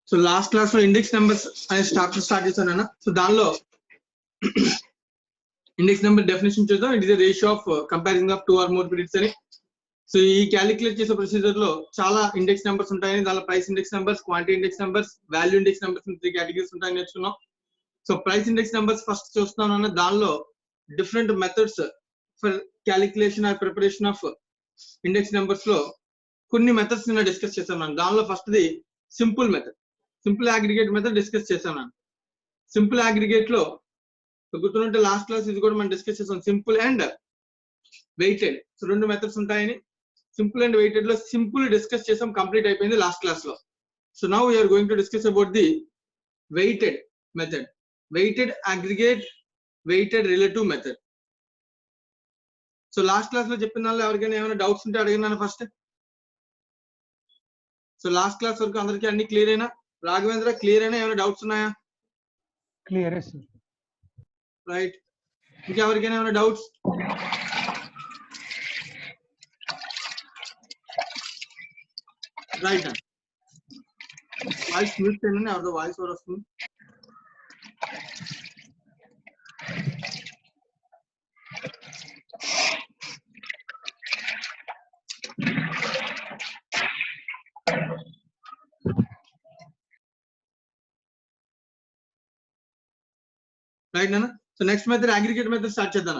So last class లో index numbers అనే start చేశాను అన్న. సో దానిలో ఇండెక్స్ నెంబర్ డెఫినేషన్ చూద్దాం. It is the ratio of comparison of 2 or more periods అని. సో ఈ క్యాలిక్యులేట్ చేసే ప్రొసీజర్ లో చాలా ఇండెక్స్ నెంబర్స్ ఉంటాయని, దానిలో price index numbers, quantity index numbers, value index numbers 3 categories ఉంటాయని నేర్చుకున్నాం. So price index numbers first చూస్తున్నాను అన్న. దానిలో different methods for calculation or preparation of index numbers లో కొన్ని మెథడ్స్ నిన్న డిస్కస్ చేశాను. దానిలో first the simple method, simple aggregate method discuss చేశాను. సింపుల్ అగ్రిగేట్ లో గుర్తుంటే లాస్ట్ క్లాస్ ఇది కూడా మనం డిస్కస్ చేసాం, సింపుల్ అండ్ వెయిటెడ్. సో రెండు మెథడ్స్ ఉంటాయని, సింపుల్ అండ్ వెయిటెడ్ లో సింపుల్ డిస్కస్ చేసాం, కంప్లీట్ అయిపోయింది లాస్ట్ క్లాస్ లో. So now we're going to discuss about the weighted method, weighted aggregate, weighted relative method. So last class లో చెప్పిన వాళ్ళు ఎవరికైనా ఏమైనా డౌట్స్ ఉంటే అడిగినాను ఫస్ట్. సో లాస్ట్ క్లాస్ వరకు అందరికీ అన్ని క్లియర్ అయినా? రాఘవేంద్ర క్లియర్ అయినా? ఏమైనా డౌట్స్ ఉన్నాయా? Clear right. ఇంకెవరికైనా ఏమైనా డౌట్స్? రైట్. వాయిస్ మ్యూట్ చేయండి, ఎవరిదో వాయిస్ ఓవర్ వస్తుంది. రైట్ నాన్న. So next method aggregate method start చేద్దాం.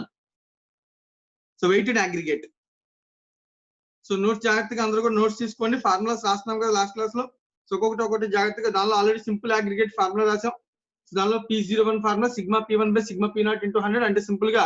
So weighted aggregate. So notes జాగ్రత్తగా అందరూ కూడా నోట్స్ తీసుకోండి. ఫార్ములాస్ రాస్తున్నాం కదా లాస్ట్ క్లాస్ లో. సో ఒక్కొక్కటి జాగ్రత్తగా, దానిలో ఆల్రెడీ సింపుల్ అగ్రిగేట్ ఫార్ములా రాసాం. సో దానిలో P01 formula sigma P1 by sigma P0 into 100. అంటే సింపుల్ గా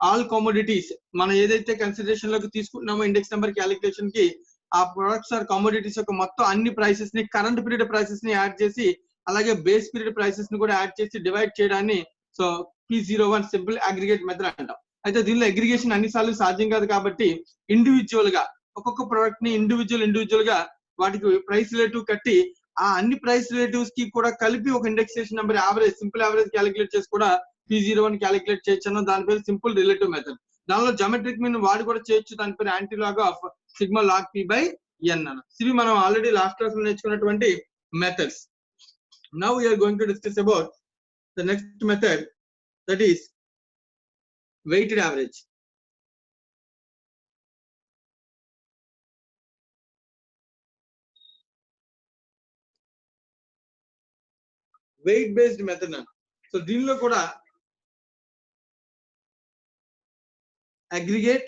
ఆల్ కామోడిటీస్ మనం ఏదైతే కన్సిడరేషన్ లోకి తీసుకుంటున్నామో ఇండెక్స్ నెంబర్ క్యాలిక్యులేషన్ కి, ఆ ప్రొడక్ట్స్ ఆర్ కామోడిటీస్ యొక్క మొత్తం అన్ని ప్రైసెస్ ని, కరెంట్ పీరియడ్ ప్రైసెస్ ని యాడ్ చేసి, అలాగే బేస్ పీరియడ్ ప్రైసెస్ ని కూడా యాడ్ చేసి డివైడ్ చేయడాన్ని so P01 simple aggregate method అంటాం. అయితే దీనిలో అగ్రిగేషన్ అన్ని సార్లు సాధ్యం కాదు కాబట్టి ఇండివిజువల్ గా ఒక్కొక్క ప్రోడక్ట్ ని ఇండివిజువల్ గా వాటికి ప్రైస్ రిలేటివ్ కట్టి, ఆ అన్ని ప్రైస్ రిలేటివ్స్ కి కూడా కలిపి ఒక indexation number average, simple average calculate చేసి కూడా P01 క్యాలిక్యులేట్ చేయొచ్చు. దాని పేరు సింపుల్ రిలేటివ్ మెథడ్. దానిలో జామెట్రిక్ మీన్ వాడి కూడా చేయొచ్చు. దాని పేరు anti log of sigma log P by N అన్న. ఇవి మనం ఆల్రెడీ లాస్ట్ క్లాస్ లో నేర్చుకున్నటువంటి methods. Now we're going to discuss about the next method, that is weighted average. Weight based method అన్న. సో దీనిలో కూడా అగ్రిగేట్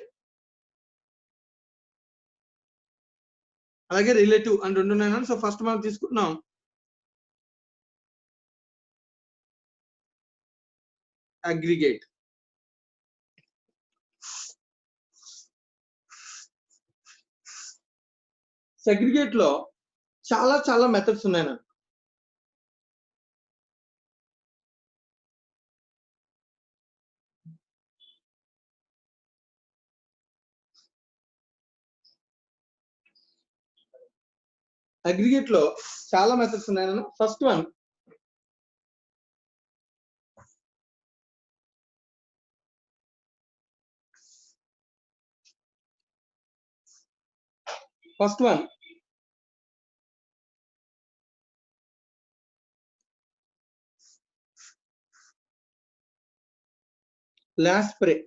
అలాగే రిలేటివ్ అని రెండు ఉన్నాయి. సో ఫస్ట్ మనం తీసుకుంటున్నాం అగ్రిగేట్. అగ్రిగేట్ లో చాలా మెథడ్స్ ఉన్నాయి నాకు. అగ్రిగేట్ లో చాలా మెథడ్స్ ఉన్నాయి. First one Laspeyres.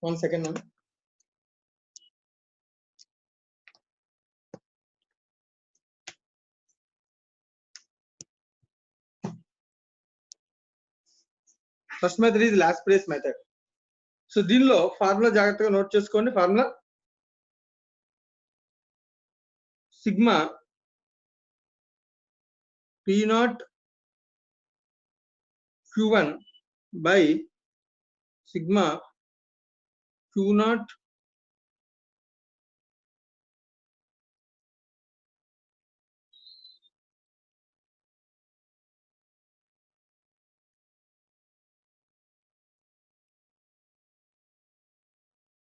One second అన్న. First method is Laspeyres method. So దీనిలో ఫార్ములా జాగ్రత్తగా నోట్ చేసుకోండి. Formula sigma P0 Q1 by sigma Q0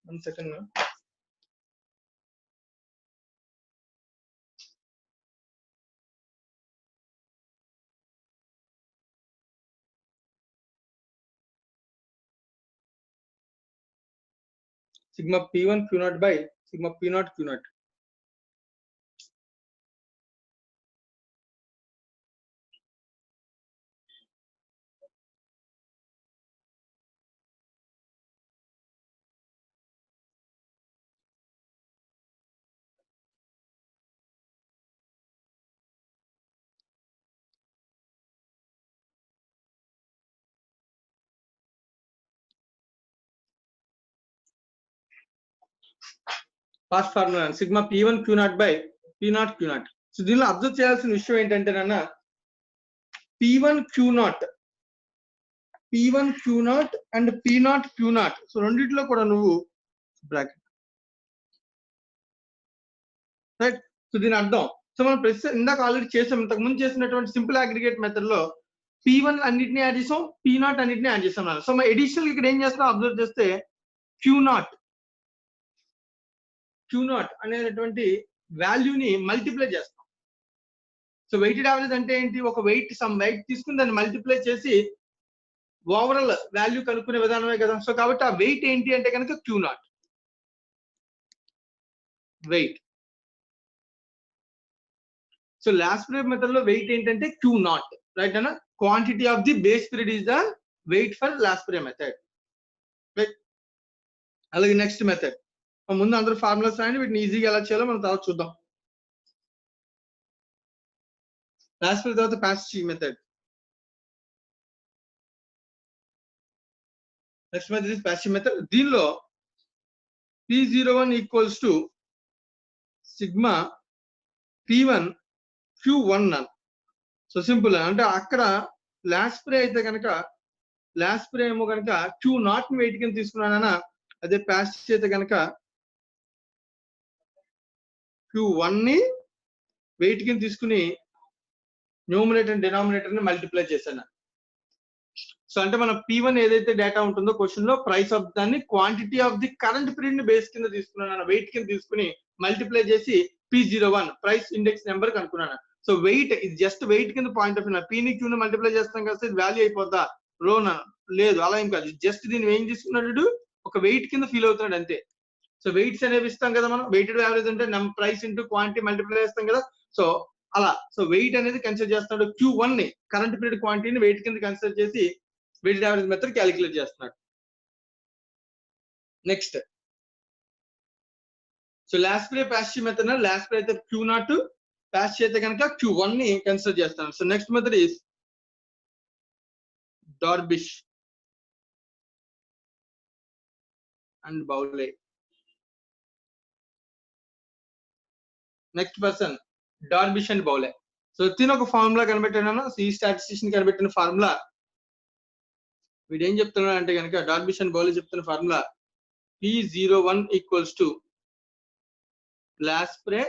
1 second. sigma P1 Q0 by sigma P0 Q0. Fast formula sigma P1 Q0 by P0 Q0. So దీనిలో observe చేయాల్సిన విషయం ఏంటంటే నాన్న P1 Q0 and P0 Q0. So రెండిట్లో కూడా నువ్వు bracket right. So దీని అర్థం సో మనం ప్రస్తుతం ఇందాక ఆల్రెడీ చేసాం, ఇంతకు ముందు చేసినటువంటి సింపుల్ అగ్రిగేట్ మెథడ్ లో P1 అన్నిటిని యాడ్ చేసాం, P0 అన్నిటిని యాడ్ చేసాం. సో మనం ఎడిషనల్ ఇక్కడ ఏం చేస్తాం అబ్జర్వ్ చేస్తే Q0 అనేటువంటి వాల్యూని మల్టిప్లై చేస్తాం. సో వెయిటెడ్ యావరేజ్ అంటే ఏంటి, ఒక సమ్ వెయిట్ తీసుకుని దాన్ని మల్టిప్లై చేసి ఓవరాల్ వాల్యూ కనుక్కునే విధానమే కదా. సో కాబట్టి ఆ వెయిట్ ఏంటి అంటే కనుక Q0 weight. So last period method లో వెయిట్ ఏంటంటే Q0 రైట్ అన్న. Quantity of the base period is the weight for last period method right. అలాగే నెక్స్ట్ మెథడ్ ముందు అందరూ ఫార్ములాస్ రాయండి, వీటిని ఈజీగా ఎలా చేయాలో మనం తర్వాత చూద్దాం. లాస్ట్ పీరియడ్ తర్వాత passive method. Next method is passive method. దీనిలో P01 equals to sigma P1 Q1. So simple అంటే అక్కడ లాస్ట్ స్ప్రే అయితే కనుక లాస్ట్ స్ప్రే ఏమో కనుక Q0 ని వెయిట్ కింద తీసుకున్నానన్నా, అదే ప్యాసివ్ అయితే కనుక Q1 ని వెయిట్ కింద తీసుకుని న్యూమరేటర్ అండ్ డినామినేటర్ ని మల్టిప్లై చేశాను. సో అంటే మన P1 ఏదైతే డేటా ఉంటుందో క్వశ్చన్ లో ప్రైస్ ఆఫ్ దాన్ని quantity of the current period ని బేస్ కింద తీసుకున్నాను, వెయిట్ కింద తీసుకుని మల్టిప్లై చేసి P01 ప్రైస్ ఇండెక్స్ నెంబర్ కనుక్కున్నాను. సో వెయిట్ ఇది జస్ట్ వెయిట్ కింద పాయింట్ ఆఫ్ వ్యూ. P ని Q ని మల్టిప్లై చేస్తాం కదా, ఇది వాల్యూ అయిపోద్దా రోనా? లేదు, అలా ఏం కాదు. జస్ట్ దీన్ని ఏం తీసుకున్నాడు, ఒక వెయిట్ కింద ఫీల్ అవుతున్నాడు అంతే. సో వెయిట్స్ అనేవి ఇస్తాం కదా మనం, వెయిటెడ్ యావరేజ్ అంటే ప్రైస్ ఇంటూ క్వాంటిటీ మల్టిప్లై చేస్తాం కదా. సో అలా సో వెయిట్ అనేది కన్సిడర్ చేస్తున్నాడు. Q1 ని కరెంట్ పీరియడ్ క్వాంటిటీని వెయిట్ కింద కన్సిడర్ చేసి వెయిటెడ్ యావరేజ్ మెథడ్ క్యాలిక్యులేట్ చేస్తున్నాడు. Next so last period Paasche method, last period అయితే Q0, ప్యాసివ్ అయితే కనుక Q1 ని కన్సిడర్ చేస్తాను. So next method is Dorbish and Bowley. Next person Dorbish and Bowley. So తిన ఒక ఫార్ములా కనిపెట్టాను, ఈ స్టాటిస్టిషియన్ కనిపెట్టిన ఫార్ములా. వీడు ఏం చెప్తున్నాడు అంటే కనుక డార్బిష్ అండ్ బౌలే చెప్తున్న formula P01 equals to last spray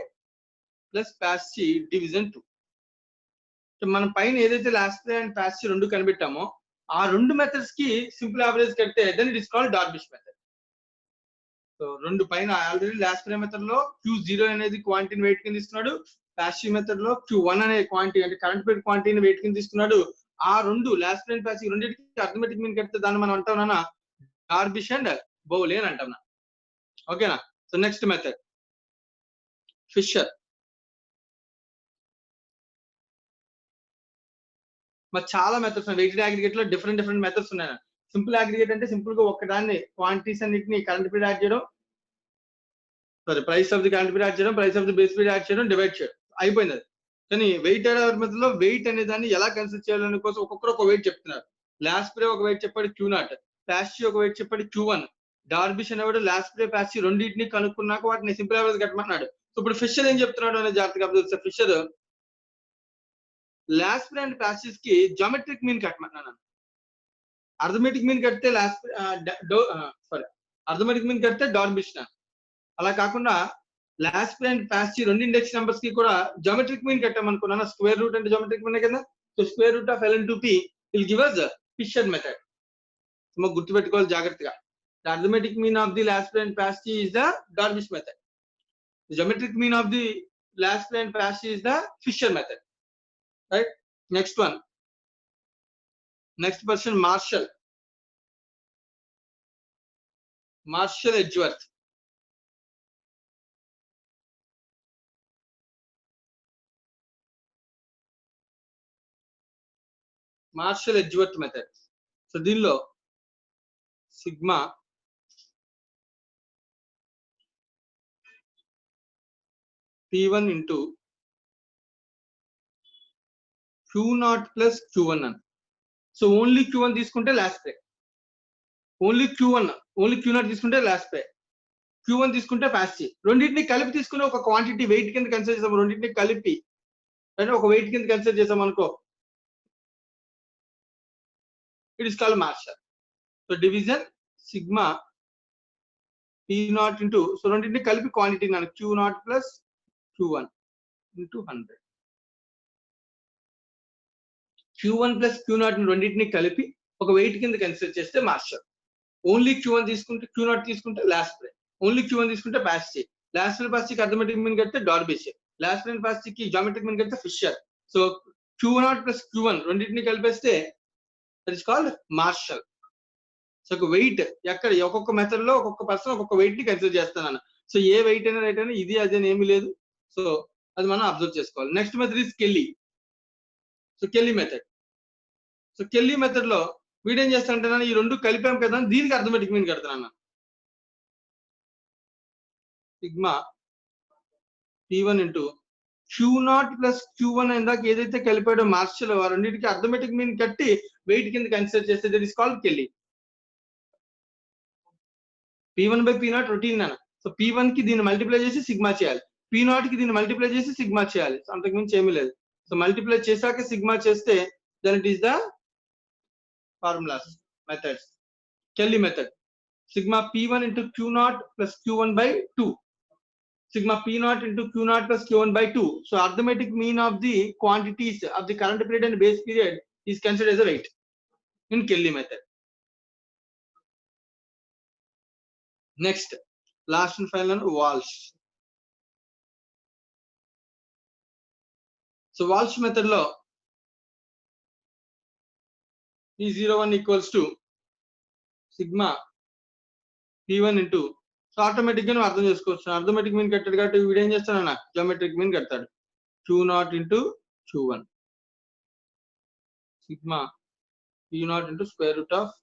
plus passive division 2. మనం పైన ఏదైతే లాస్ట్ స్ప్రే అండ్ ప్యాసివ్ రెండు కనిపెట్టామో ఆ రెండు మెథడ్స్ కి సింపుల్ యావరేజ్ కడితే then it is called Dorbish method. So రెండు పైన ఆల్రెడీ లాస్ట్ స్ప్రే మెథడ్ లో Q0 అనేది క్వాంటిటీని వెయిట్ కింద తీసుకున్నాడు, ప్యాసివ్ మెథడ్ లో Q1 అనే క్వాంటిటీ అంటే కరెంట్ పీరియడ్ క్వాంటిటీని వెయిట్ కింద తీసుకున్నాడు. ఆ రెండు లాస్ట్ స్ప్రే అండ్ ప్యాసివ్ రెండింటికి అర్థమెటిక్ మీన్ కడితే దాన్ని మనం అంటాం డార్బిష్ అండ్ బౌలే అని అంటాం. ఓకేనా. So next method Fisher. మరి చాలా మెథడ్స్ ఉన్నాయి వెయిటెడ్ అగ్రిగేట్ లో, డిఫరెంట్ మెథడ్స్ ఉన్నాయి. సింపుల్ అగ్రిగేట్ అంటే సింపుల్ గా ఒకదాన్ని క్వాంటిటీస్ అన్నిటిని కరెంట్ పీరియడ్ యాడ్ చేయడం, sorry price of the current period add చేయడం, price of the base period add చేయడం, డివైడ్ చేయడం అయిపోయింది అది. కానీ వెయిటెడ్ మెథడ్ లో వెయిట్ అనే దాన్ని ఎలా కన్సిడర్ చేయాలని కోసం ఒక్కొక్కరు ఒక వెయిట్ చెప్తున్నారు. లాస్ట్ స్ప్రే ఒక వెయిట్ చెప్పాడు Q0, ప్యాసివ్ ఒక వెయిట్ చెప్పాడు Q1. డార్బిష్ అనేవాడు లాస్ట్ స్ప్రే ప్యాసివ్ రెండింటిని కనుక్కున్నాక వాటిని సింపుల్ యావరేజ్ కట్టమన్నాడు. సో ఇప్పుడు ఫిషర్ ఏం చెప్తున్నాడు అనేది జాగ్రత్తగా అబ్జర్వ్ చేస్తే, Fisher Laspeyres and Paasches కి జామెట్రిక్ మీన్ కట్టమన్నాను. అర్థమెటిక్ మీన్ కడితే అర్థమెటిక్ మీన్ కడితే డార్బిష్. అలా కాకుండా లాస్ట్ స్ప్రే అండ్ ప్యాసివ్ రెండు ఇండెక్స్ నెంబర్స్ కి కూడా జామెట్రిక్ మీన్ కట్టామనుకున్నాను. స్క్వేర్ రూట్ అంటే జామెట్రిక్ మీన్ కదా. So square root of ln 2p will give us Fisher method. మనం గుర్తుపెట్టుకోవాలి జాగ్రత్తగా. The arithmetic mean of the last spray and passive is the Darvish method. The geometric mean of the last spray and passive is the Fisher method. Right? Next one. Next person, Marshall Edgeworth. Marshall Edgeworth method. So దీనిలో sigma P1 into Q0 plus Q1 అని. So only Q1 తీసుకుంటే last pay, only Q0 తీసుకుంటే last pay, Q1 తీసుకుంటే fast. రెండింటిని కలిపి తీసుకుని ఒక quantity wait కింద కన్సిడర్ చేసాం. రెండింటిని కలిపి అంటే ఒక వెయిట్ కింద కన్సిడర్ చేసాం అనుకో, it is called Marshall. So division sigma P0 into, so రెండింటిని కలిపి క్వాంటిటీ నాకు Q0 plus Q1 into 100. Q1 plus Q0 రెండింటిని కలిపి ఒక వెయిట్ కింద కన్సిడర్ చేస్తే మార్షల్. ఓన్లీ Q1 తీసుకుంటే Q0 తీసుకుంటే లాస్ట్ ప్రే, ఓన్లీ Q1 తీసుకుంటే Paasche, Laspeyres Paasche కి అథమెటిక్ మీన్ కడితే డార్బేషియర్, లాస్ట్ ప్రే పాస్ట్ కి జామెట్రిక్ మీన్ కడితే Fisher. So Q0 plus Q1 రెండింటిని కలిపేస్తే that is called Marshall. So ఒక వెయిట్ ఎక్కడ ఒక్కొక్క మెథడ్ లో ఒక్కొక్క పర్సన్ ఒక్కొక్క వెయిట్ ని కన్సిడర్ చేస్తాను. సో ఏ వెయిట్ అయినా రైట్ అయినా ఇది అదే ఏమీ లేదు. సో అది మనం అబ్జర్వ్ చేసుకోవాలి. Next method is Kelly. So Kelly method. So Kelly method లో వీడేం చేస్తానంటే ఈ రెండు కలిపాం కదా, దీనికి అర్థమెటిక్ మీన్ కడతాను. Sigma P1 into Q0 plus Q1 ఇందాక ఏదైతే కలిపాడో మార్షల్, ఆ రెండింటికి అర్థమెటిక్ మీన్ కట్టి వెయిట్ కింద కన్సిడర్ చేస్తే that is called Kelly. P1 by P0 routine అన్న. సో P1 కి దీన్ని మల్టిప్లై చేసి సిగ్మా చేయాలి, P0 కి దీన్ని మల్టిప్లై చేసి సిగ్మా చేయాలి. అంతకు మించి ఏమీ లేదు. సో మల్టిప్లై చేశాక సిగ్మా చేస్తే then it is the formulas methods. Kelly method sigma P1 into Q0 plus Q1 by 2, sigma P0 into Q0 plus Q1 by 2. So arithmetic mean of the quantities of the current period and base period is considered as a weight in Kelly method. Next, last and final one, Walsh. So Walsh method lo P01 equals to sigma P1 into, so automatic గా అర్థం చేసుకోవచ్చు. Arithmetic mean కట్టాడు కాబట్టి వీడు ఏం చేస్తాడన్నా geometric mean కడతాడు. Q0 into Q1 sigma P0 into square root of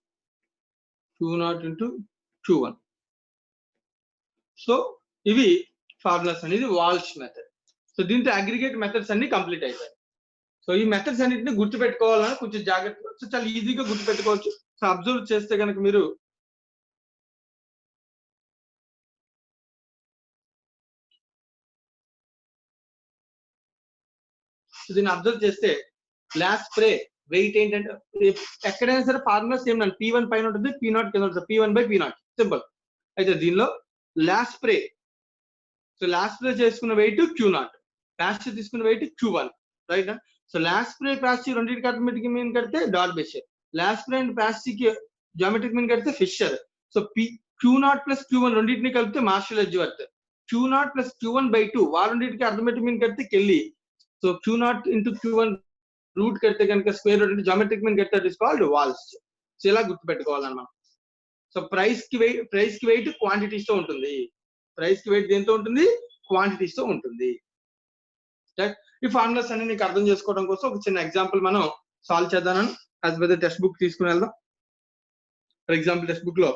Q0 into Q1. So ఇవి formulas అనేది వాల్ష్ మెథడ్. సో దీంతో అగ్రిగేట్ మెథడ్స్ అన్ని కంప్లీట్ అయిపోయాయి. సో ఈ మెథడ్స్ అన్నింటినీ గుర్తుపెట్టుకోవాలని కొంచెం జాగ్రత్తగా, సో చాలా ఈజీగా గుర్తుపెట్టుకోవచ్చు. సో అబ్జర్వ్ చేస్తే కనుక మీరు దీన్ని అబ్జర్వ్ చేస్తే లాస్ట్ స్ప్రే వెయిట్ ఏంటంటే ఎక్కడైనా సరే ఫార్ములా సేమ్ అండి. P1 పైన ఉంటుంది, P0 కింద ఉంటుంది, P1 బై P0 సింపుల్. అయితే దీనిలో Laspeyres, so Laspeyres చేసుకున్న వెయిట్ Q0, ప్యాస్ట్ తీసుకున్న weight Q1 right. So Laspeyres Paasche రెండింటికి అథమెటిక్ మీన్ కడితే డార్బేషియర్, లాస్ట్ స్ప్రే అండ్ ప్యాస్ట్ కి జామెట్రిక్ మీన్ కడితే Fisher. So Q0 plus Q1 రెండింటిని కలిపితే martial Edgeworth, Q0 plus Q1 by 2 రెండింటికి arithmetic mean కడితే Kelly. So Q0 into Q1 root కడితే కనుక స్క్వేర్ రూట్ అంటే జామెట్రిక్ మీన్ కడితే it is called Walsh. So ఇలా గుర్తుపెట్టుకోవాలన్నమాట. సో ప్రైస్ కి వెయిట్ క్వాంటిటీస్ తో ఉంటుంది. ప్రైస్ కి వెయిట్ దేంతో ఉంటుంది? క్వాంటిటీస్ తో ఉంటుంది. ఈ ఫార్ములాస్ అన్ని నీకు అర్థం చేసుకోవడం కోసం ఒక చిన్న ఎగ్జాంపుల్ మనం సాల్వ్ చేద్దామని యాజ్ పెద్ద టెక్స్ట్ బుక్ తీసుకుని వెళ్దాం. ఫర్ ఎగ్జాంపుల్ టెక్స్ట్ బుక్ లో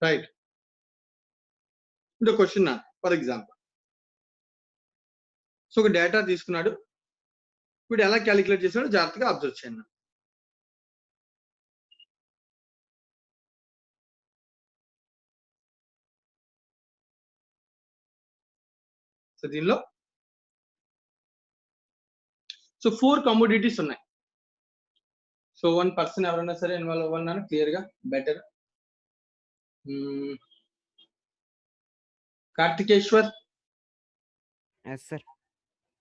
రైట్ ఇంకో క్వశ్చన్ ఫర్ ఎగ్జాంపుల్. సో ఒక డేటా తీసుకున్నాడు, వీడు ఎలా క్యాలిక్యులేట్ చేసాడో జాగ్రత్తగా అబ్జర్వ్ చేయండి. సో దీనిలో సో 4 కమోడిటీస్ ఉన్నాయి. సో 1 పర్సన్ ఎవరైనా సరే ఇన్వాల్వ్ అవ్వాలన్నా క్లియర్ గా బెటర్. కార్తికేశ్వర్,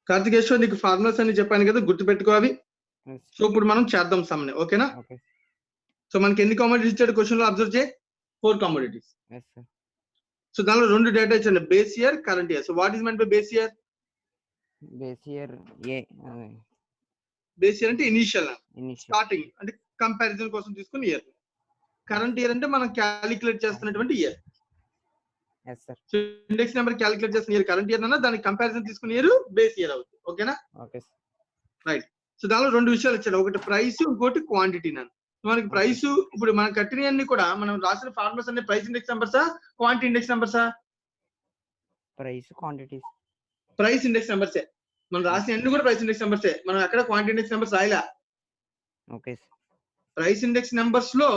కార్తికేశ్వర్ నీకు ఫార్ములాస్ అని చెప్పాను కదా, గుర్తుపెట్టుకోవాలి. సో ఇప్పుడు మనం చేద్దాం సమ్ని, ఓకేనా? సో మనకి ఎన్ని కామోడిటీస్ ఇచ్చాడు క్వశ్చన్ లో అబ్జర్వ్ చేయి 4 కామోడిటీస్. Yes sir. సో దానిలో 2 డేటా ఇచ్చాడు, base year, current year. So what is meant by base year? Base year ఏ బేస్ ఇయర్ అంటే ఇనిషియల్ ఇనిషియల్ స్టార్టింగ్ అంటే కంపారిజన్ కోసం తీసుకున్న ఇయర్. కరెంట్ ఇయర్ అంటే మనం క్యాలిక్యులేట్ చేస్తున్నటువంటి year. Yes sir. So index number calculate చేస్తున్న ఇయర్ కరెంట్ ఇయర్ అన్న, దానికి కంపారిజన్ తీసుకున్న ఇయర్ బేస్ ఇయర్ అవుతుంది. ఓకేనా? Okay sir. రైట్. సో దానిలో 2 విషయాలు ఇచ్చాడు, ఒకటి ప్రైస్, ఇంకోటి క్వాంటిటీ. మనకి ప్రైస్ ఇప్పుడు మనం కట్టినవన్నీ కూడా మనం రాసిన ఫార్ములాస్ అన్ని ప్రైస్ ఇండెక్స్ నెంబర్సా, క్వాంటిటీ ఇండెక్స్ నెంబర్సా? ప్రైస్ క్వాంటిటీస్ ప్రైస్ ఇండెక్స్ నెంబర్సే. మనం రాసిన అన్ని కూడా ప్రైస్ ఇండెక్స్ నెంబర్సే, మనం ఎక్కడ క్వాంటిటీ ఇండెక్స్ నెంబర్స్ రాయలా. Okay sir. Price index numbers లో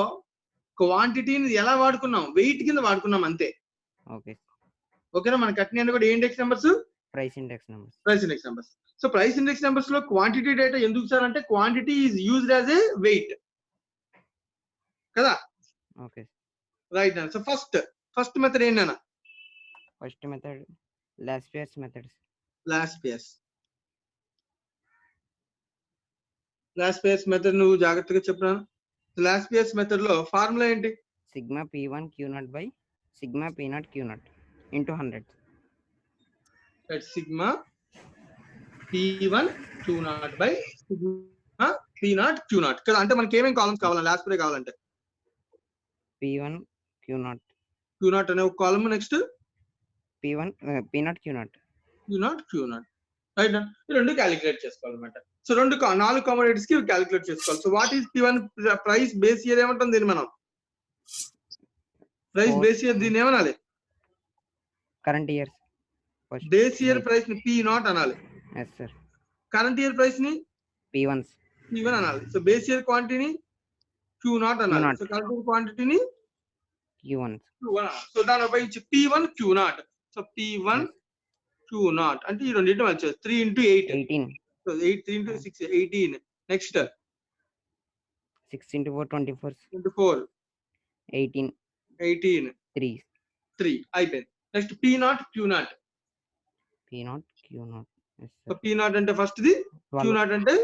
క్వాంటిటీని ఎలా వాడుకున్నాం? వెయిట్ కింద వాడుకున్నాం అంతే. ఓకే. ఓకేనా? మన కట్టిన కూడా ఏ index numbers? Price index numbers. Price index numbers. So price index numbers లో క్వాంటిటీ డేటా ఎందుకు సార్ అంటే quantity is used as a weight కదా. Okay right. So first method ఏంటన్నా? First method Laspeyres methods. Laspeyres method నువ్వు జాగ్రత్తగా చెప్పరా. Laspeyres method లో formula ఏంటి? Sigma p1 q0 by sigma p0 q0 into 100. Sigma p1 q0 by sigma p0 q0 కదా. అంటే మనకి ఏమేమి కాలమ్స్ కావాలి లాస్పియర్ కావాలంటే? p1 q0 అనే ఒక column, next p1 p0 q0. Right. ఈ రెండు క్యాలిక్యులేట్ చేసుకోవాలన్నమాట. సో 4 కామోడిటీస్ కి క్యాలిక్యులేట్ చేసుకోవాలి. So what is p1 price base year ఏమంటాం దీన్ని మనం? ప్రైస్ బేస్ ఇయర్ దీన్ని ఏమనాలి? Current year. Base year price ని p0 అనాలి. Yes sir. Current year price ని p1 అనాలి. సో బేస్ ఇయర్ క్వాంటిటీని q0 అనాలి. సో కరెంట్ ఇయర్ క్వాంటిటీని q1. సో దాని ఉపయోగించి p1 q0. So p1 q0 అంటే ఈ రెండింటి మధ్య 3 into 8 18. So 8 3 into 6 18. Next 6 into 4 24. 24 18 3 అయిపోయింది. Next p0 q0. So p0 అంటే ఫస్ట్ ది, q0 అంటే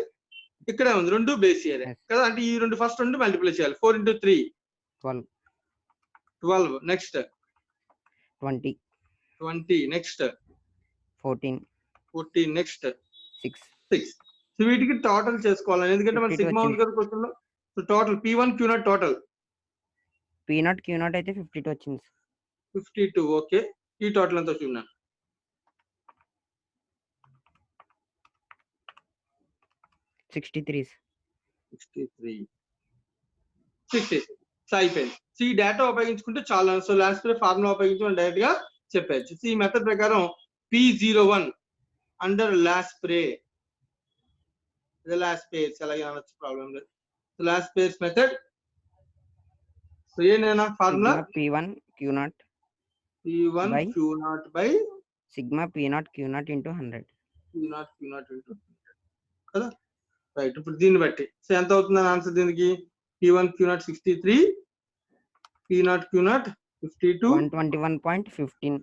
ఇక్కడే ఉంది, రెండు బేస్ ఇయర్ కదా. అంటే ఈ రెండు ఫస్ట్ రెండు మల్టిప్లై చేయాలి. 4 into 3 12. Next 20. Next 14. Next 6. So వీటికి టోటల్ చేసుకోవాలి, ఎందుకంటే మన సిగ్మా ఉంది కదా క్వశ్చన్ లో. So total p1 q0 total p0 q0 అయితే 52 వచ్చింది. 52. ఓకే. ఈ టోటల్ అంతా చూడండి. 63. సో అయిపోయింది. సో ఈ డేటా ఉపయోగించుకుంటే చాలా. సో లాస్ట్ ఫార్ములా ఉపయోగించి మనం డైరెక్ట్ గా చెప్పచ్చు. ఈ మెథడ్ ప్రకారం p01 అండర్ లాస్ప్రే ఎలాగే అనొచ్చు, ప్రాబ్లం లేదు. లాస్పేర్స్ మెథడ్. సో ఏంటన్నా formula? p1 q0 by sigma p0 q0 into 100. కదా. రైట్. ఇప్పుడు దీన్ని బట్టి సో ఎంత అవుతుందని ఆన్సర్ దీనికి? p1 q0 63, p0 q0 52, 121.15.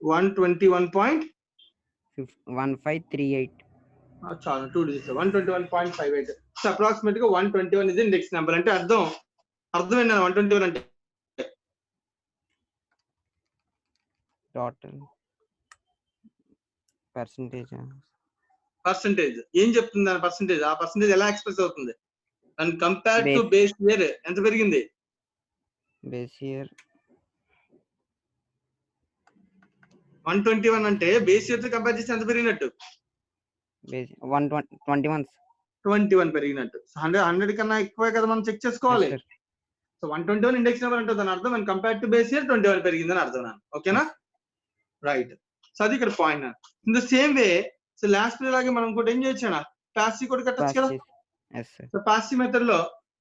121.1538. చాలా 2 digits 121.58. సో అప్రాక్సిమేట్ గా 121 ఇది ఇండెక్స్ నెంబర్. అంటే అర్థం ఏంటన్నా 121 అంటే? టోటల్ పర్సెంటేజ్ ఏం చెప్తుంది దాని పర్సెంటేజ్? ఆ పర్సెంటేజ్ ఎలా ఎక్స్ప్రెస్ అవుతుంది? And compare to base year ఎంత పెరిగింది? బేస్ ఇయర్ 121 అంటే బేస్ ఇయర్ తో కంపేర్ చేస్తే ఎంత పెరిగినట్టు? 121 పెరిగినట్టు. 100 కన్నా ఎక్కువే కదా మనం చెక్ చేసుకోవాలి. సో 121 ఇండెక్స్ నెంబర్ అంటే దాని అర్థం కంపేర్ టు బేస్ ఇయర్ 21 పెరిగిందని అర్థం. ఓకేనా? రైట్. సో అది ఇక్కడ point. In the same way so last లాగే మనం ఇంకోటి ఏం చేయొచ్చు, పాసివ్ కూడా కట్టచ్చు కదా. సో పాసివ్ మెథడ్ లో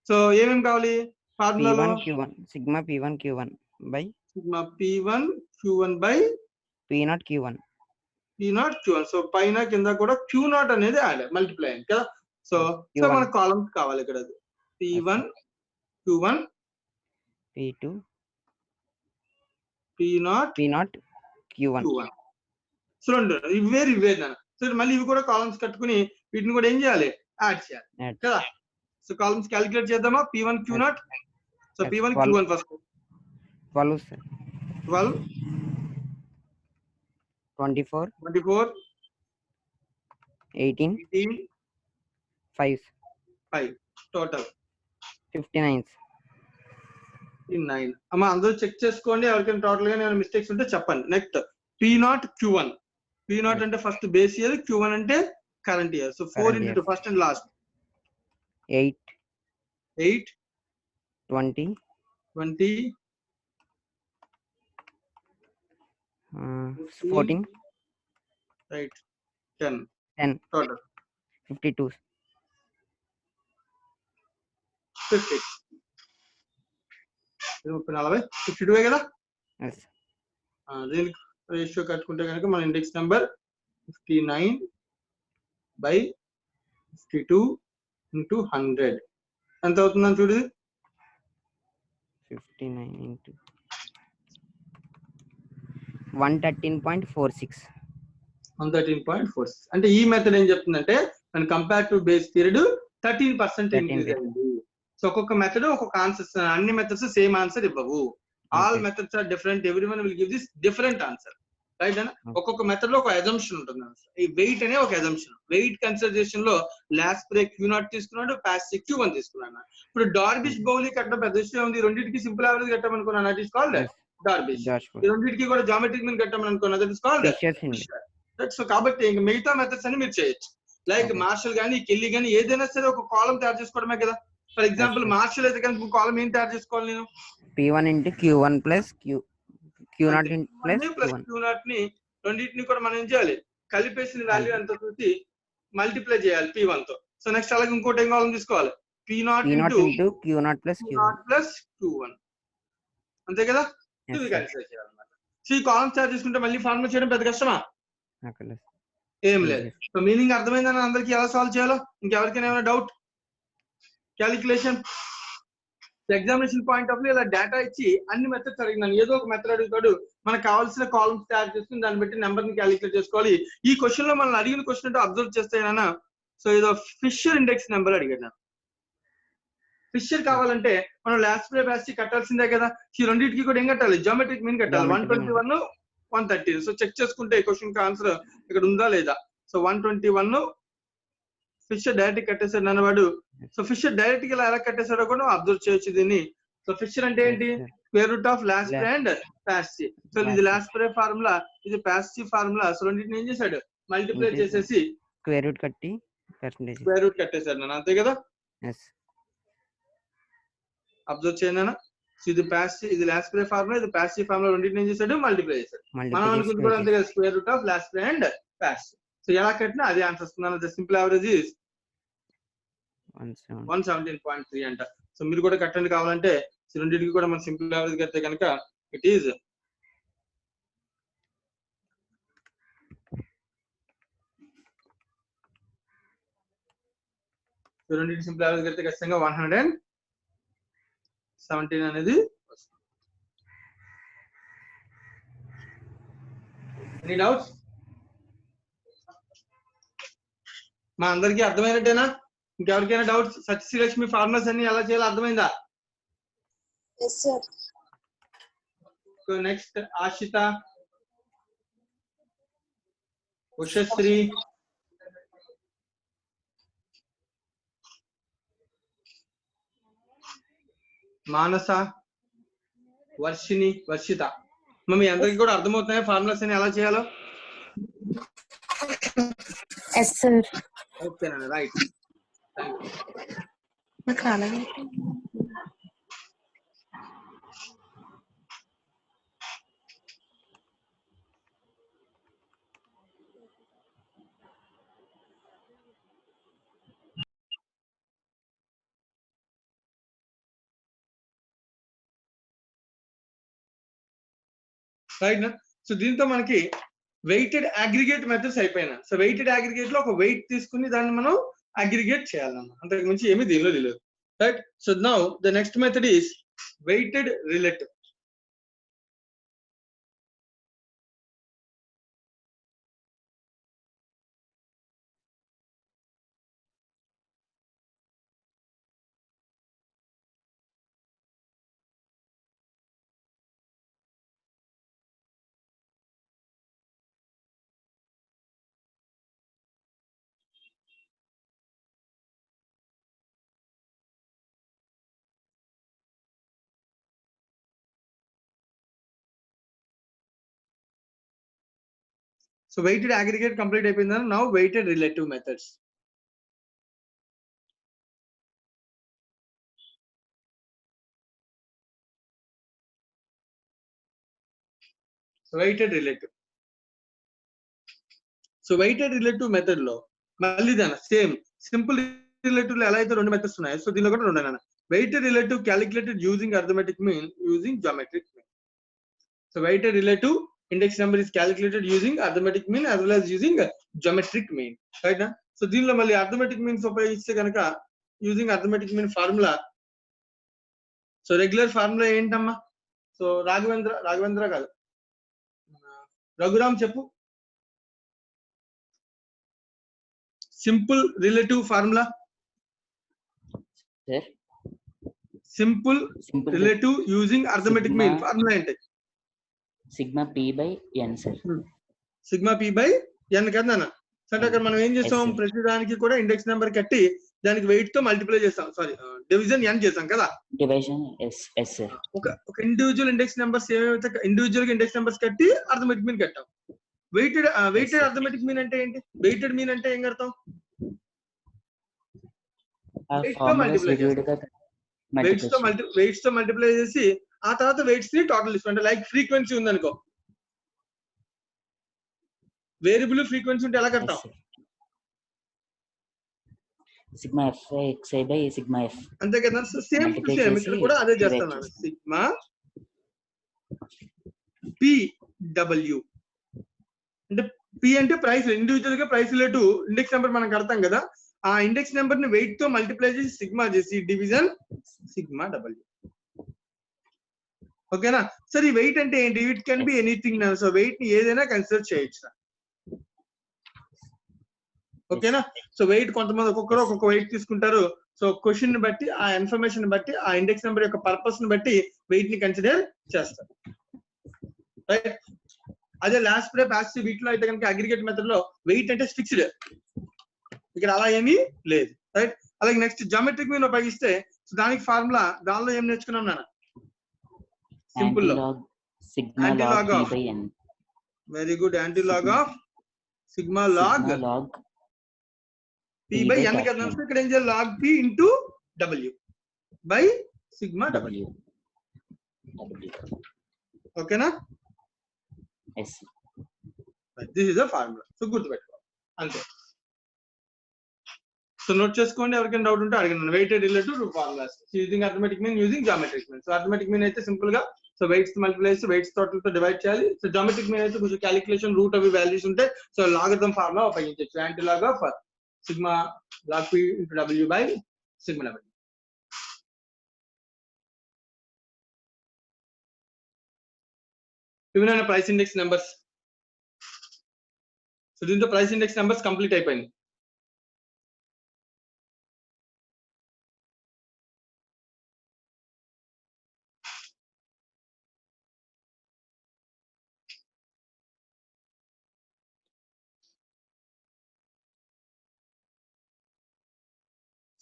సో ఏమేమి కావాలి ఫార్ములాలో? Sigma p1 q1 by p0 q1. So పైన కింద కూడా q0 అనేది మల్టిప్లై అయింది కదా. సో మన కాలమ్స్ కావాలి ఇక్కడ. p1 q1 p2 p0 q1. So రెండు ఇవే. సో మళ్ళీ ఇవి కూడా కాలమ్స్ కట్టుకుని వీటిని కూడా ఏం చేయాలి? యాడ్ చేయాలి Add. కదా. సో కాలమ్స్ క్యాలిక్యులేట్ చేద్దామా, P1 Q0. So Yes, P1 12. Q1 first 12 sir. 12 24 24 18 18 5 5 total 59 9. అమ్మా అందరూ చెక్ చేసుకోండి, ఎవరికైనా టోటల్ గా ఏమైనా మిస్టేక్స్ ఉంటే చెప్పండి. Next P0 Q1. P0 Yes. అంటే ఫస్ట్ బేస్ ఇయర్, Q1 అంటే current year. So 4 Current into year. 2 first and last 8 8 20 20 14 right 10 10 total 52 50. 40 52 కదా. yes దీనికి రేషియో కట్టుకుంటే కనుక మన ఇండెక్స్ నెంబర్ 59/52 into 100 ఎంత అవుతుందని చూడు. 59 into 113.46 113.46. అంటే ఈ మెథడ్ ఏం చెప్తుందంటే మన compare to base period 13% 13 increase అయింది. సో ఒక్కొక్క మెథడ్ ఒక్కొక్క ఆన్సర్స్, అన్ని మెథడ్స్ సేమ్ ఆన్సర్ ఇవ్వవు. All Okay. Methods are different, everyone will give this different answer, right అన్న. ఒక్కొక్క మెథడ్ లో ఒక అజంప్షన్ ఉంటుంది ఆన్సర్. ఈ వెయిట్ అనే ఒక అజంప్షన్. వెయిట్ కన్సిడరేషన్ లో లాస్ట్ బ్రే Q0 తీసుకున్నాడు, పాస్ Q1 తీసుకున్నాను. ఇప్పుడు డార్బిష్ బౌలీ కట్టడం పెద్ద విషయం ఉంది. రెండింటికి సింపుల్ యావరేజ్ కట్టమనుకున్నాను, that is called yes Dorbish. Josh ఈ రెండింటికి కూడా జామెట్రిక్ మీన్ కట్టమనుకున్నా, that is called Fisher's Hindi. So కాబట్టి ఇంక మిగతా మెథడ్స్ అన్ని మీరు చేయొచ్చు. Like Okay. మార్షల్ గానీ, కెల్లీ గానీ ఏదైనా సరే ఒక కాలం తయారు చేసుకోవడమే కదా. For example Yes, sir. Marshall అయితే కనుక కాలం ఏం తయారు చేసుకోవాలి నేను, P1 into Q1 plus Q0 అంతే. plus ప్లస్ Q1 Q0 ని రెండింటిని కూడా మనం ఏం చేయాలి, కలిపేసిన వాల్యూ ఎంత చూసి మల్టిప్లై చేయాలి P1 తో. సో నెక్స్ట్ అలాగే ఇంకోటి ఏం కాలం తీసుకోవాలి, P0 P0 into into Q0 plus Q1 plus Q1, అంతే కదా. yes ఇది sir కన్సిడర్ చేయాలన్నమాట. సో ఈ కాలమ్స్ తయారు చేసుకుంటే మళ్ళీ ఫార్ములా చేయడం పెద్ద కష్టమా, okay yes ఏం లేదు. సో మీనింగ్ అర్థమైందని అందరికి ఎలా సాల్వ్ చేయాలో, ఇంకెవరికైనా ఏమైనా doubt, calculation examination point of view ఇలా డేటా ఇచ్చి అన్ని మెథడ్స్ అడిగినాను, ఏదో ఒక మెథడ్ అడుగుతాడు, మనకు కావాల్సిన కాలమ్స్ తయారు చేసుకుని దాన్ని బట్టి నెంబర్ ని క్యాలిక్యులేట్ చేసుకోవాలి. ఈ క్వశ్చన్ లో మనం అడిగిన క్వశ్చన్ అంటే అబ్జర్వ్ చేస్తే సో ఏదో ఫిషర్ ఇండెక్స్ నెంబర్ అడిగాను. ఫిషర్ కావాలంటే మనం లాస్ట్ ప్రే బ్యాచ్ కట్టాల్సిందే కదా. ఈ రెండింటికి కూడా ఏం కట్టాలి, జామెట్రిక్ మీన్ కట్టాలి. Geometric mean. 121 130. సో చెక్ చేసుకుంటే క్వశ్చన్ కి ఆన్సర్ ఇక్కడ ఉందా లేదా. సో 121 ఫిషర్ డైరెక్ట్ కట్టేశాడు అన్నవాడు. సో ఫిషర్ డైరెక్ట్ గా ఎలా కట్టేశాడో కూడా అబ్జర్వ్ చేయొచ్చు దీన్ని. సో ఫిషర్ అంటే ఏంటి, Yes, sir. Square root of Laspeyres and Paasche. So ఇది లాస్ట్ ప్రే ఫార్ములా, ఇది పాస్టివ్ ఫార్ములా. సో రెండింటిని ఏం చేశాడు, మల్టిప్లై చేసేసి square root కట్టి percentage స్క్వేర్ రూట్ కట్టేశాడు నాన్న, అంతే కదా. yes అబ్జర్వ్ చేయండి అన్న. సో ఇది పాస్టివ్, ఇది లాస్ట్ ప్రే ఫార్ములా, ఇది పాస్టివ్ ఫార్ములా, రెండింటిని ఏం చేశాడు, మల్టిప్లై చేశాడు. మనం multiply అనుకుంది కూడా అంతే కదా, square root of Laspeyres and Paasche. So ఎలా కట్టినా అదే ఆన్సర్ వస్తున్నాను. ద సింపుల్ యావరేజ్ ఇస్ 117.3 అంట. సో మీరు కూడా కట్టండి కావాలంటే. రెండింటికి కూడా మనం సింపుల్ యావరేజ్ కడితే కనుక ఇట్ ఈజ్ రెండింటి సింపుల్ యావరేజ్ కడితే ఖచ్చితంగా 117 అనేది వస్తుంది. Any doubts? మా అందరికీ అర్థమైనట్టేనా, ఇంకెవరికైనా డౌట్స్? సత్యశ్రీలక్ష్మి ఫార్ములాస్ అన్ని ఎలా చేయాలో అర్థమైందా? Yes, sir. So next Ashita, Ushashri, Manasa, Varshini, Varshita. మీ అందరికి కూడా అర్థమవుతున్నాయా ఫార్ములాస్ అని ఎలా చేయాలో? Yes, sir. ఓకేనా, రైట్. రైట్ నా. సో దీంతో మనకి వెయిటెడ్ అగ్రిగేట్ మెథడ్స్ అయిపోయినా. సో వెయిటెడ్ అగ్రిగేట్ లో ఒక వెయిట్ తీసుకుని దాన్ని మనం అగ్రిగేట్ చేయాలన్న, అంతకు మించి ఏమీ దీనిలో తెలియదు, right. So now the next method is weighted relative. So weighted aggregate complete అయిపోయిందని now weighted relative methods. Weighted relative. So weighted relative method లో మళ్ళీ దాని సేమ్ సింపుల్ రిలేటివ్ లో ఎలా అయితే రెండు మెథడ్స్ ఉన్నాయి, సో దీనిలో కూడా రెండు ఉన్నాయి. Weighted relative calculated using arithmetic mean using geometric mean. So weighted relative index number is calculated using arithmetic mean as well as using geometric mean, right నా. సో దీనిలో మళ్ళీ అర్థమెటిక్ మీన్స్ ఉపయోగిస్తే కనుక using arithmetic mean formula. So regular formula ఏంటమ్మా? So Raghavendra కాదు, రఘురామ్ చెప్పు. Simple relative formula. Simple relative using arithmetic mean formula ఏంటి? Sigma p by n sir. Sigma p by n కదా నాన్న. అంటే అక్కడ మనం ఏం చేస్తాం, ప్రతి దానికి కూడా ఇండెక్స్ నెంబర్ కట్టి దానికి వెయిట్ తో మల్టిప్లై చేస్తాం, సారీ డివిజన్ n చేస్తాం కదా. Division s sir. ఒక ఇండివిజువల్ ఇండెక్స్ నెంబర్స్ ఏమైతే ఇండివిజువల్ గా ఇండెక్స్ నెంబర్స్ కట్టి అర్థమెటిక్ మీన్ కట్టాం. వెయిటెడ్ అర్థమెటిక్ మీన్ అంటే ఏంటి? వెయిటెడ్ మీన్ అంటే ఏం కడతాం? వెయిట్స్ తో మల్టిప్లై చేసి ఆ తర్వాత వెయిట్స్ ని టోటల్ ఇస్తాం. అంటే లైక్ ఫ్రీక్వెన్సీ ఉందనుకో, వేరియబుల్ ఫ్రీక్వెన్సీ ఉంటే ఎలా కడతాం? Sigma f xi by sigma f. అంతే కదా. సేమ్ ఇక్కడ కూడా అదే చేస్తాను. సిగ్మా pw అంటే p అంటే ప్రైస్, ఇండివిజువల్ గా ప్రైస్ రిలేటివ్ ఇండెక్స్ నెంబర్ మనం కడతాం కదా, ఆ ఇండెక్స్ నెంబర్ ని వెయిట్ తో మల్టిప్లై చేసి సిగ్మా చేసి డివిజన్ సిగ్మా w. ఓకేనా. సరే ఈ వెయిట్ అంటే ఏంటి? It can be anything. So weight ని ఏదైనా కన్సిడర్ చేయొచ్చు. ఓకేనా. సో వెయిట్ కొంతమంది ఒక్కొక్కరు ఒక్కొక్క వెయిట్ తీసుకుంటారు. సో క్వశ్చన్ ని బట్టి, ఆ ఇన్ఫర్మేషన్ బట్టి, ఆ ఇండెక్స్ నెంబర్ యొక్క పర్పస్ ని బట్టి వెయిట్ ని కన్సిడర్ చేస్తారు, రైట్. అదే లాస్ట్ ప్రే పాస్ట్ వీటిలో అయితే కనుక అగ్రిగేట్ మెథడ్ లో వెయిట్ అంటే ఫిక్స్డ్, ఇక్కడ అలా ఏమీ లేదు, రైట్. అలాగే నెక్స్ట్ జామెట్రిక్ మీన్ ఉపయోగిస్తే దానికి ఫార్ములా, దానిలో ఏం నేర్చుకున్నాం నాన్న? సింపుల్ లో antilog of, very good, antilog of sigma log p by n కదా. ఇక్కడ ఏం చేయాలి? Log p into w by sigma w. ఓకేనా. This is the formula. So గుర్తుపెట్టుకో అంతే. సో నోట్ చేసుకోండి, ఎవరికైనా డౌట్ ఉంటే అడగండి. Weighted relative formulas using arithmetic mean using geometric mean. So arithmetic mean అయితే సింపుల్ గా సో వెయిట్స్ మల్టిప్లై చేసి వెయిట్స్ టోటల్ తో డివైడ్ చేయాలి. సో జామెట్రిక్ మీన్ అయితే కొంచెం క్యాలిక్యులేషన్ రూట్ అవి వాల్యూస్ ఉంటాయి. సో లాగరిథం ఫార్ములా ఉపయోగించవచ్చు. Antilog of sigma log p into w by sigma w. ఇవి ప్రైస్ ఇండెక్స్ నెంబర్స్. సో దీంతో ప్రైస్ ఇండెక్స్ నెంబర్స్ కంప్లీట్ అయిపోయింది.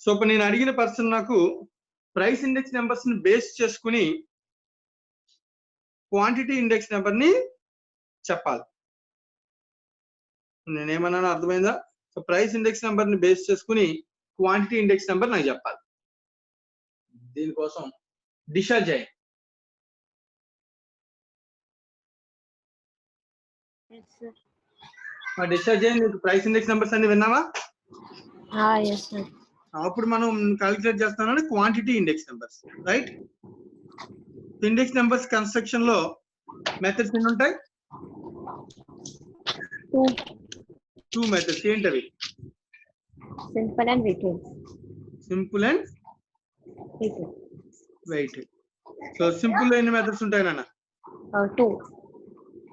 సో ఇప్పుడు నేను అడిగిన పర్సన్ నాకు ప్రైస్ ఇండెక్స్ నెంబర్స్ ని బేస్ చేసుకుని క్వాంటిటీ ఇండెక్స్ నెంబర్ ని చెప్పాలి. నేనేమన్నానో అర్థమైందా? సో ప్రైస్ ఇండెక్స్ నెంబర్ ని బేస్ చేసుకుని క్వాంటిటీ ఇండెక్స్ నెంబర్ నాకు చెప్పాలి. దీనికోసం డిశ్చార్జ్ అయ్యి డిశ్చార్జ్ అయ్యి నీకు ప్రైస్ ఇండెక్స్ నెంబర్స్ అన్ని విన్నావా? అప్పుడు మనం క్యాలిక్యులేట్ చేస్తామని quantity index numbers, right. Index numbers construction లో మెథడ్స్ ఎన్ని ఉంటాయి? Two methods. ఏంటవి? Simple and weighted. Simple and weighted. So simple లో ఎన్ని మెథడ్స్ ఉంటాయి నాన్న?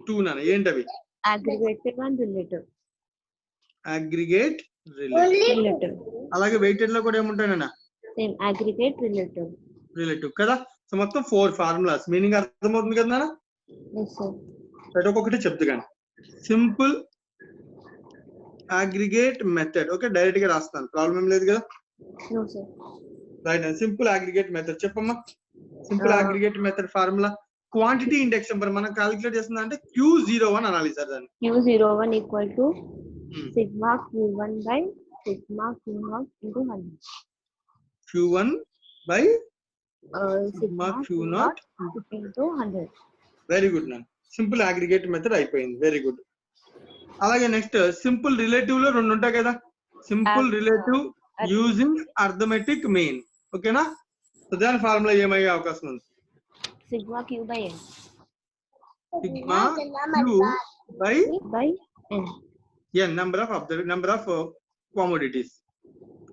టూ నాన్న. ఏంటవి? Aggregated and relative. Aggregate, relative. అలాగే వెయిటెడ్ లో కూడా ఏముంటాయి నాన్న? సేమ్ అగ్రిగేట్, రిలేటివ్ కదా. సో మొత్తం 4 ఫార్ములాస్. మీనింగ్ అర్థమవుతుంది కదా నాన్న? ఒక్కొక్కటి చెప్తు కానీ. Simple aggregate method. Okay, direct గా రాస్తాను, ప్రాబ్లం ఏం లేదు కదా. రైట్. సింపుల్ అగ్రిగేట్ మెథడ్ చెప్పమ్మా. Simple aggregate method formula quantity index number మనం క్యాలిక్యులేట్ చేస్తుందంటే Q01 అనాలి సార్ దాన్ని. Q01 equal to sigma Q1 by sigma Q0 into 100. Q1 by Sigma Q0 into 100. Very good ma'am. Simple aggregate method అయిపోయింది. Very good. అలాగే next simple relative లో రెండు ఉంటాయి కదా. Simple relative using arithmetic mean. ఓకేనా? So దాని formula ఏమయ్యే అవకాశం ఉంది? Sigma Q by N. Sigma Q by N. N number of commodities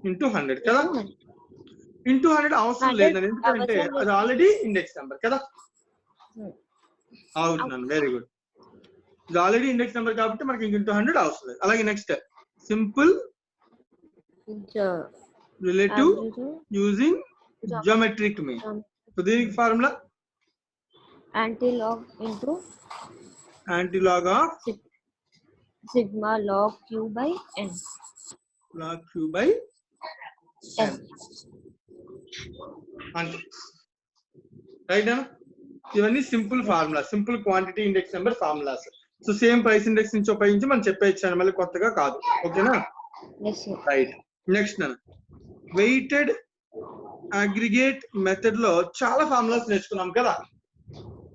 into 100 కదా. ఇంటూ 100 అవసరం లేదని, ఎందుకంటే అది ఆల్రెడీ ఇండెక్స్ నెంబర్ కదా. అవుతున్నాను. Very good. ఇది ఆల్రెడీ ఇండెక్స్ నెంబర్ కాబట్టి మనకి ఇంటూ 100 అవసరం లేదు. అలాగే next simple relative using geometric mean. So దీనికి formula antilog into antilog of sigma log Q by N. log Q by N. అంటే రైట్ అన్న. ఇవన్నీ simple formula, simple quantity index number formulas. So same price index నుంచి ఉపయోగించి మనం చెప్పేచ్చాను, మళ్ళీ కొత్తగా కాదు. ఓకేనా? Yes sir. Right. Next weighted aggregate method లో చాలా ఫార్ములాస్ నేర్చుకున్నాం కదా.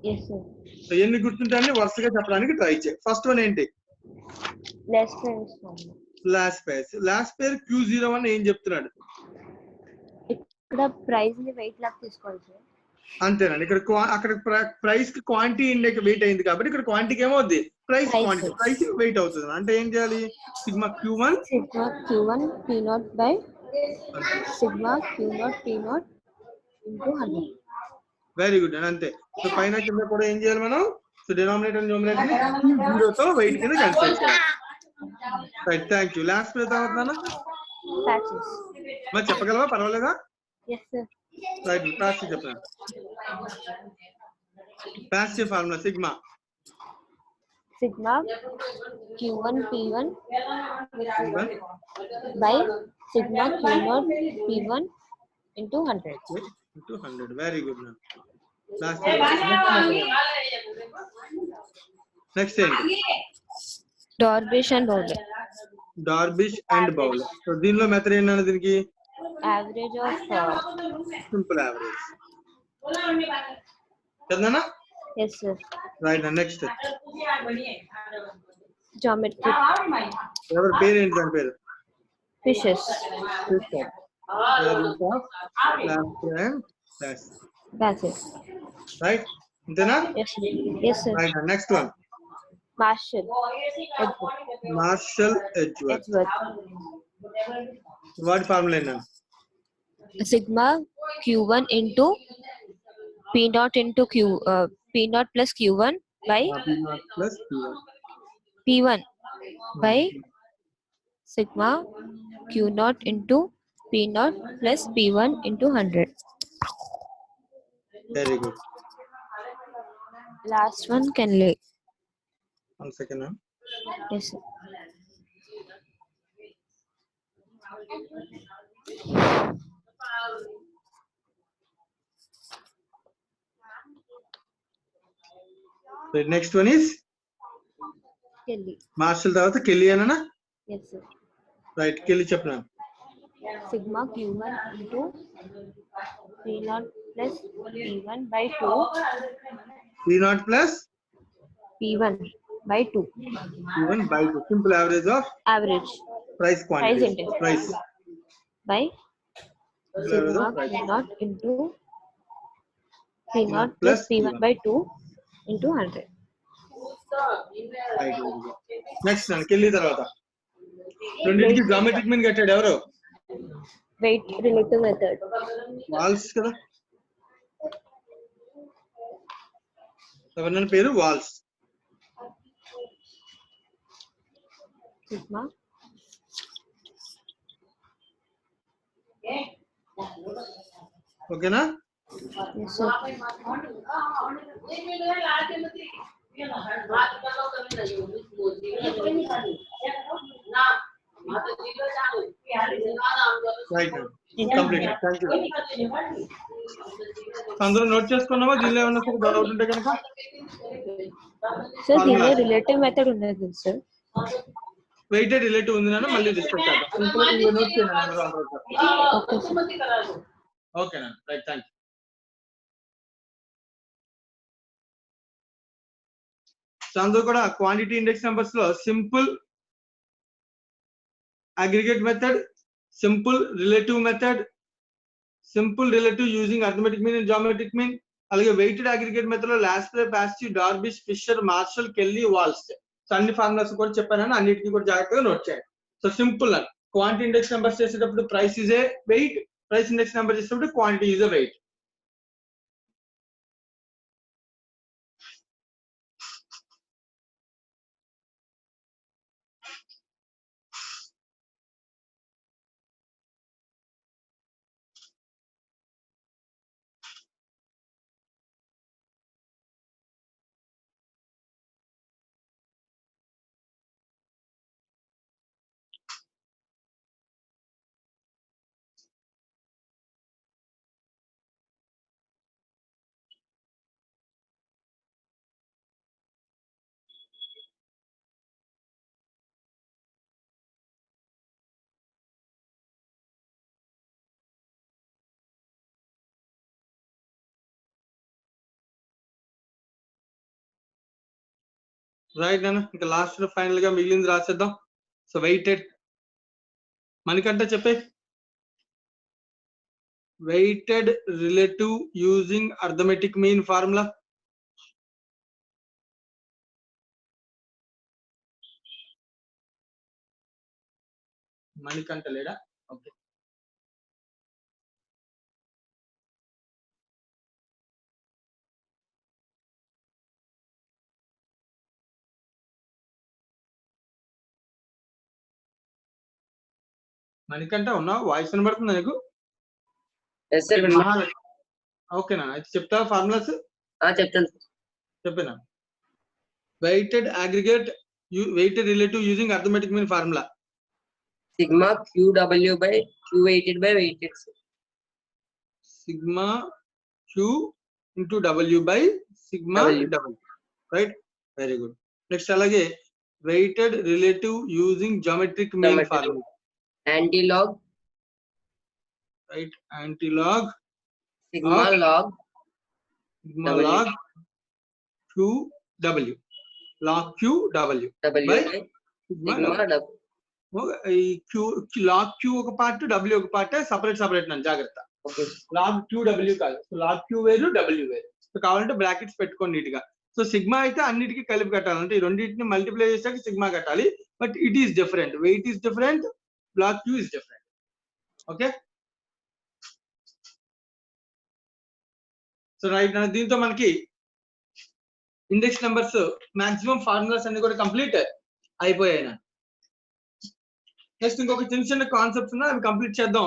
Yes sir. సో ఎన్ని గుర్తుంటాయని వరుసగా చెప్పడానికి ట్రై చేయి. ఫస్ట్ వన్ ఏంటి? Less price formula. లాస్ట్ పేర్ Q01 ఏం చెప్తున్నాడు? ఇక్కడ ప్రైస్ ని వెయిట్ లాగా తీసుకోవాలి సార్. అంతేనండి. ఇక్కడ అక్కడ ప్రైస్ కి క్వాంటిటీ ఇండెక్స్ వెయిట్ అయింది కాబట్టి ఇక్కడ క్వాంటిటీకి ఏమవుద్ది? ప్రైస్ క్వాంటిటీ, ప్రైస్ వెయిట్ అవుతుంది. అంటే ఏం చేయాలి? Sigma Q1 P0 by sigma Q0 P0 into 100. Very good అండి. అంతే. సో పైన కింద కూడా ఏం చేయాలి మనం? సో డినామినేటర్ న్యూమరేటర్ ని Q0 తో వెయిట్ కింద కన్సిడర్ చేయాలి. రైట్. Thank you. లాస్ట్ పేర్ తర్వాత Patches. మరి చెప్పగలవా? పర్వాలేదా? Yes sir. రైట్. ప్యాసివ్ చెప్పండి. Passive formula sigma Q1 P1 by sigma Q0 P1 into 100. into 100. Very good ma'am. Next ఏంటి? Darvish and Bowler. Dorbish and Bowley. So దీనిలో method ఏంటంటే దీనికి Average of simple average కదనా. yes sir. Right. Next Geometric ఎవరి పేరు ఏంటి? దాని పేరు fishes. Patches. రైట్. అంతేనా? Yes sir. Yes sir. Right. Next one Marshall Edgeworth. వాటి ఫార్ములా ఏంటంటే Sigma Q1 into P0 into P0 plus Q1 by plus P1 by sigma Q0 into P0 plus P1 into 100. Very good. Last one Kenley. 1 second. Yes sir. The next one is Kelly. Marshall తర్వాత Kelly అనా? Yes sir. Right. Kelly చెప్పనా? Sigma Q1 into P0 plus P1 by 2. P0 plus P1 by 2. P1 by 2. Simple average of Average. price quantity. Index. Price. By Simple sigma average of P0 into P0 plus P1 by 2 into 100. Right. Next one. Kelly తర్వాత రెండింటికి geometric mean కట్టాడు ఎవరు? Weight relative method. Walls కదా. ఎవరి పేరు? Walls. Sigma ఓకేనా? yes sir. Right. Complete. Thank you. అందరూ note చేసుకున్నావా? దీనిలో ఏమన్నా సరే డౌట్ ఉంటే కనుక సార్ దీనిలో Formula. రిలేటివ్ మెథడ్ ఉండదు సార్. వెయిటెడ్ రిలేటివ్ ఉంది నాన్న, మళ్ళీ డిస్కస్ చేద్దాం. సింపుల్ గా నోట్ చేయండి అందరూ. Okay sir. ఓకేనా, రైట్, థ్యాంక్ యూ. సో అందరూ కూడా క్వాంటిటీ ఇండెక్స్ నెంబర్స్ లో simple aggregate method, simple relative method, simple relative using arithmetic mean and geometric mean, అలాగే వెయిటెడ్ అగ్రిగేట్ మెథడ్ లో Laspeyres, Paasche, Dorbish, Fisher, Marshall, Kelly, Walsh. So అన్ని formulas కూడా చెప్పాను, అన్నిటికీ కూడా జాగ్రత్తగా నోట్ చేయండి. సో సింపుల్ అని క్వాంటిటీ ఇండెక్స్ నెంబర్స్ చేసేటప్పుడు price is a weight, price index number చేసేటప్పుడు quantity is a wait. Right నాన్న, ఇంకా లాస్ట్ ఫైనల్ గా మిగిలింది రాసేద్దాం. సో వెయిటెడ్ మనకంటే చెప్పే weighted relative using arithmetic mean formula. Manikanta లేడా? ఓకే, మణికంఠ ఉన్నావు? వాయిస్ వినబడుతుందా నీకు? ఓకేనా, అయితే చెప్తావా ఫార్ములాస్? చెప్తాను. చెప్పేనా? Weighted aggregate weighted relative using arithmetic mean formula. Sigma QW by Q weighted by weighted. Sigma Q into W by sigma W. W. Right, very good. Next అలాగే weighted relative using geometric mean Geometric. Formula. Anti-log right, antilog sigma of log sigma W. Log QW, log QW W by by sigma sigma W. W. ఈ Q log Q ఒక part, W ఒక part, separate నన్ను జాగ్రత్త. Okay. Log queue W కాదు. So log queue వేరు, W వేరు. So కావాలంటే brackets పెట్టుకోండి నీట్ గా. సో సిగ్మా అయితే అన్నిటికీ కలిపి కట్టాలంటే ఈ రెండింటిని మల్టిప్లై చేసాక సిగ్మా కట్టాలి. But it is different, weight is different, log Q is different. Okay, so right, దీంతో మనకి ఇండెక్స్ నెంబర్స్ మాక్సిమం ఫార్ములాస్ అన్ని కూడా కంప్లీట్ అయిపోయాయి. నెక్స్ట్ ఇంకొక చిన్న చిన్న కాన్సెప్ట్స్ ఉన్నాయి, అవి కంప్లీట్ చేద్దాం.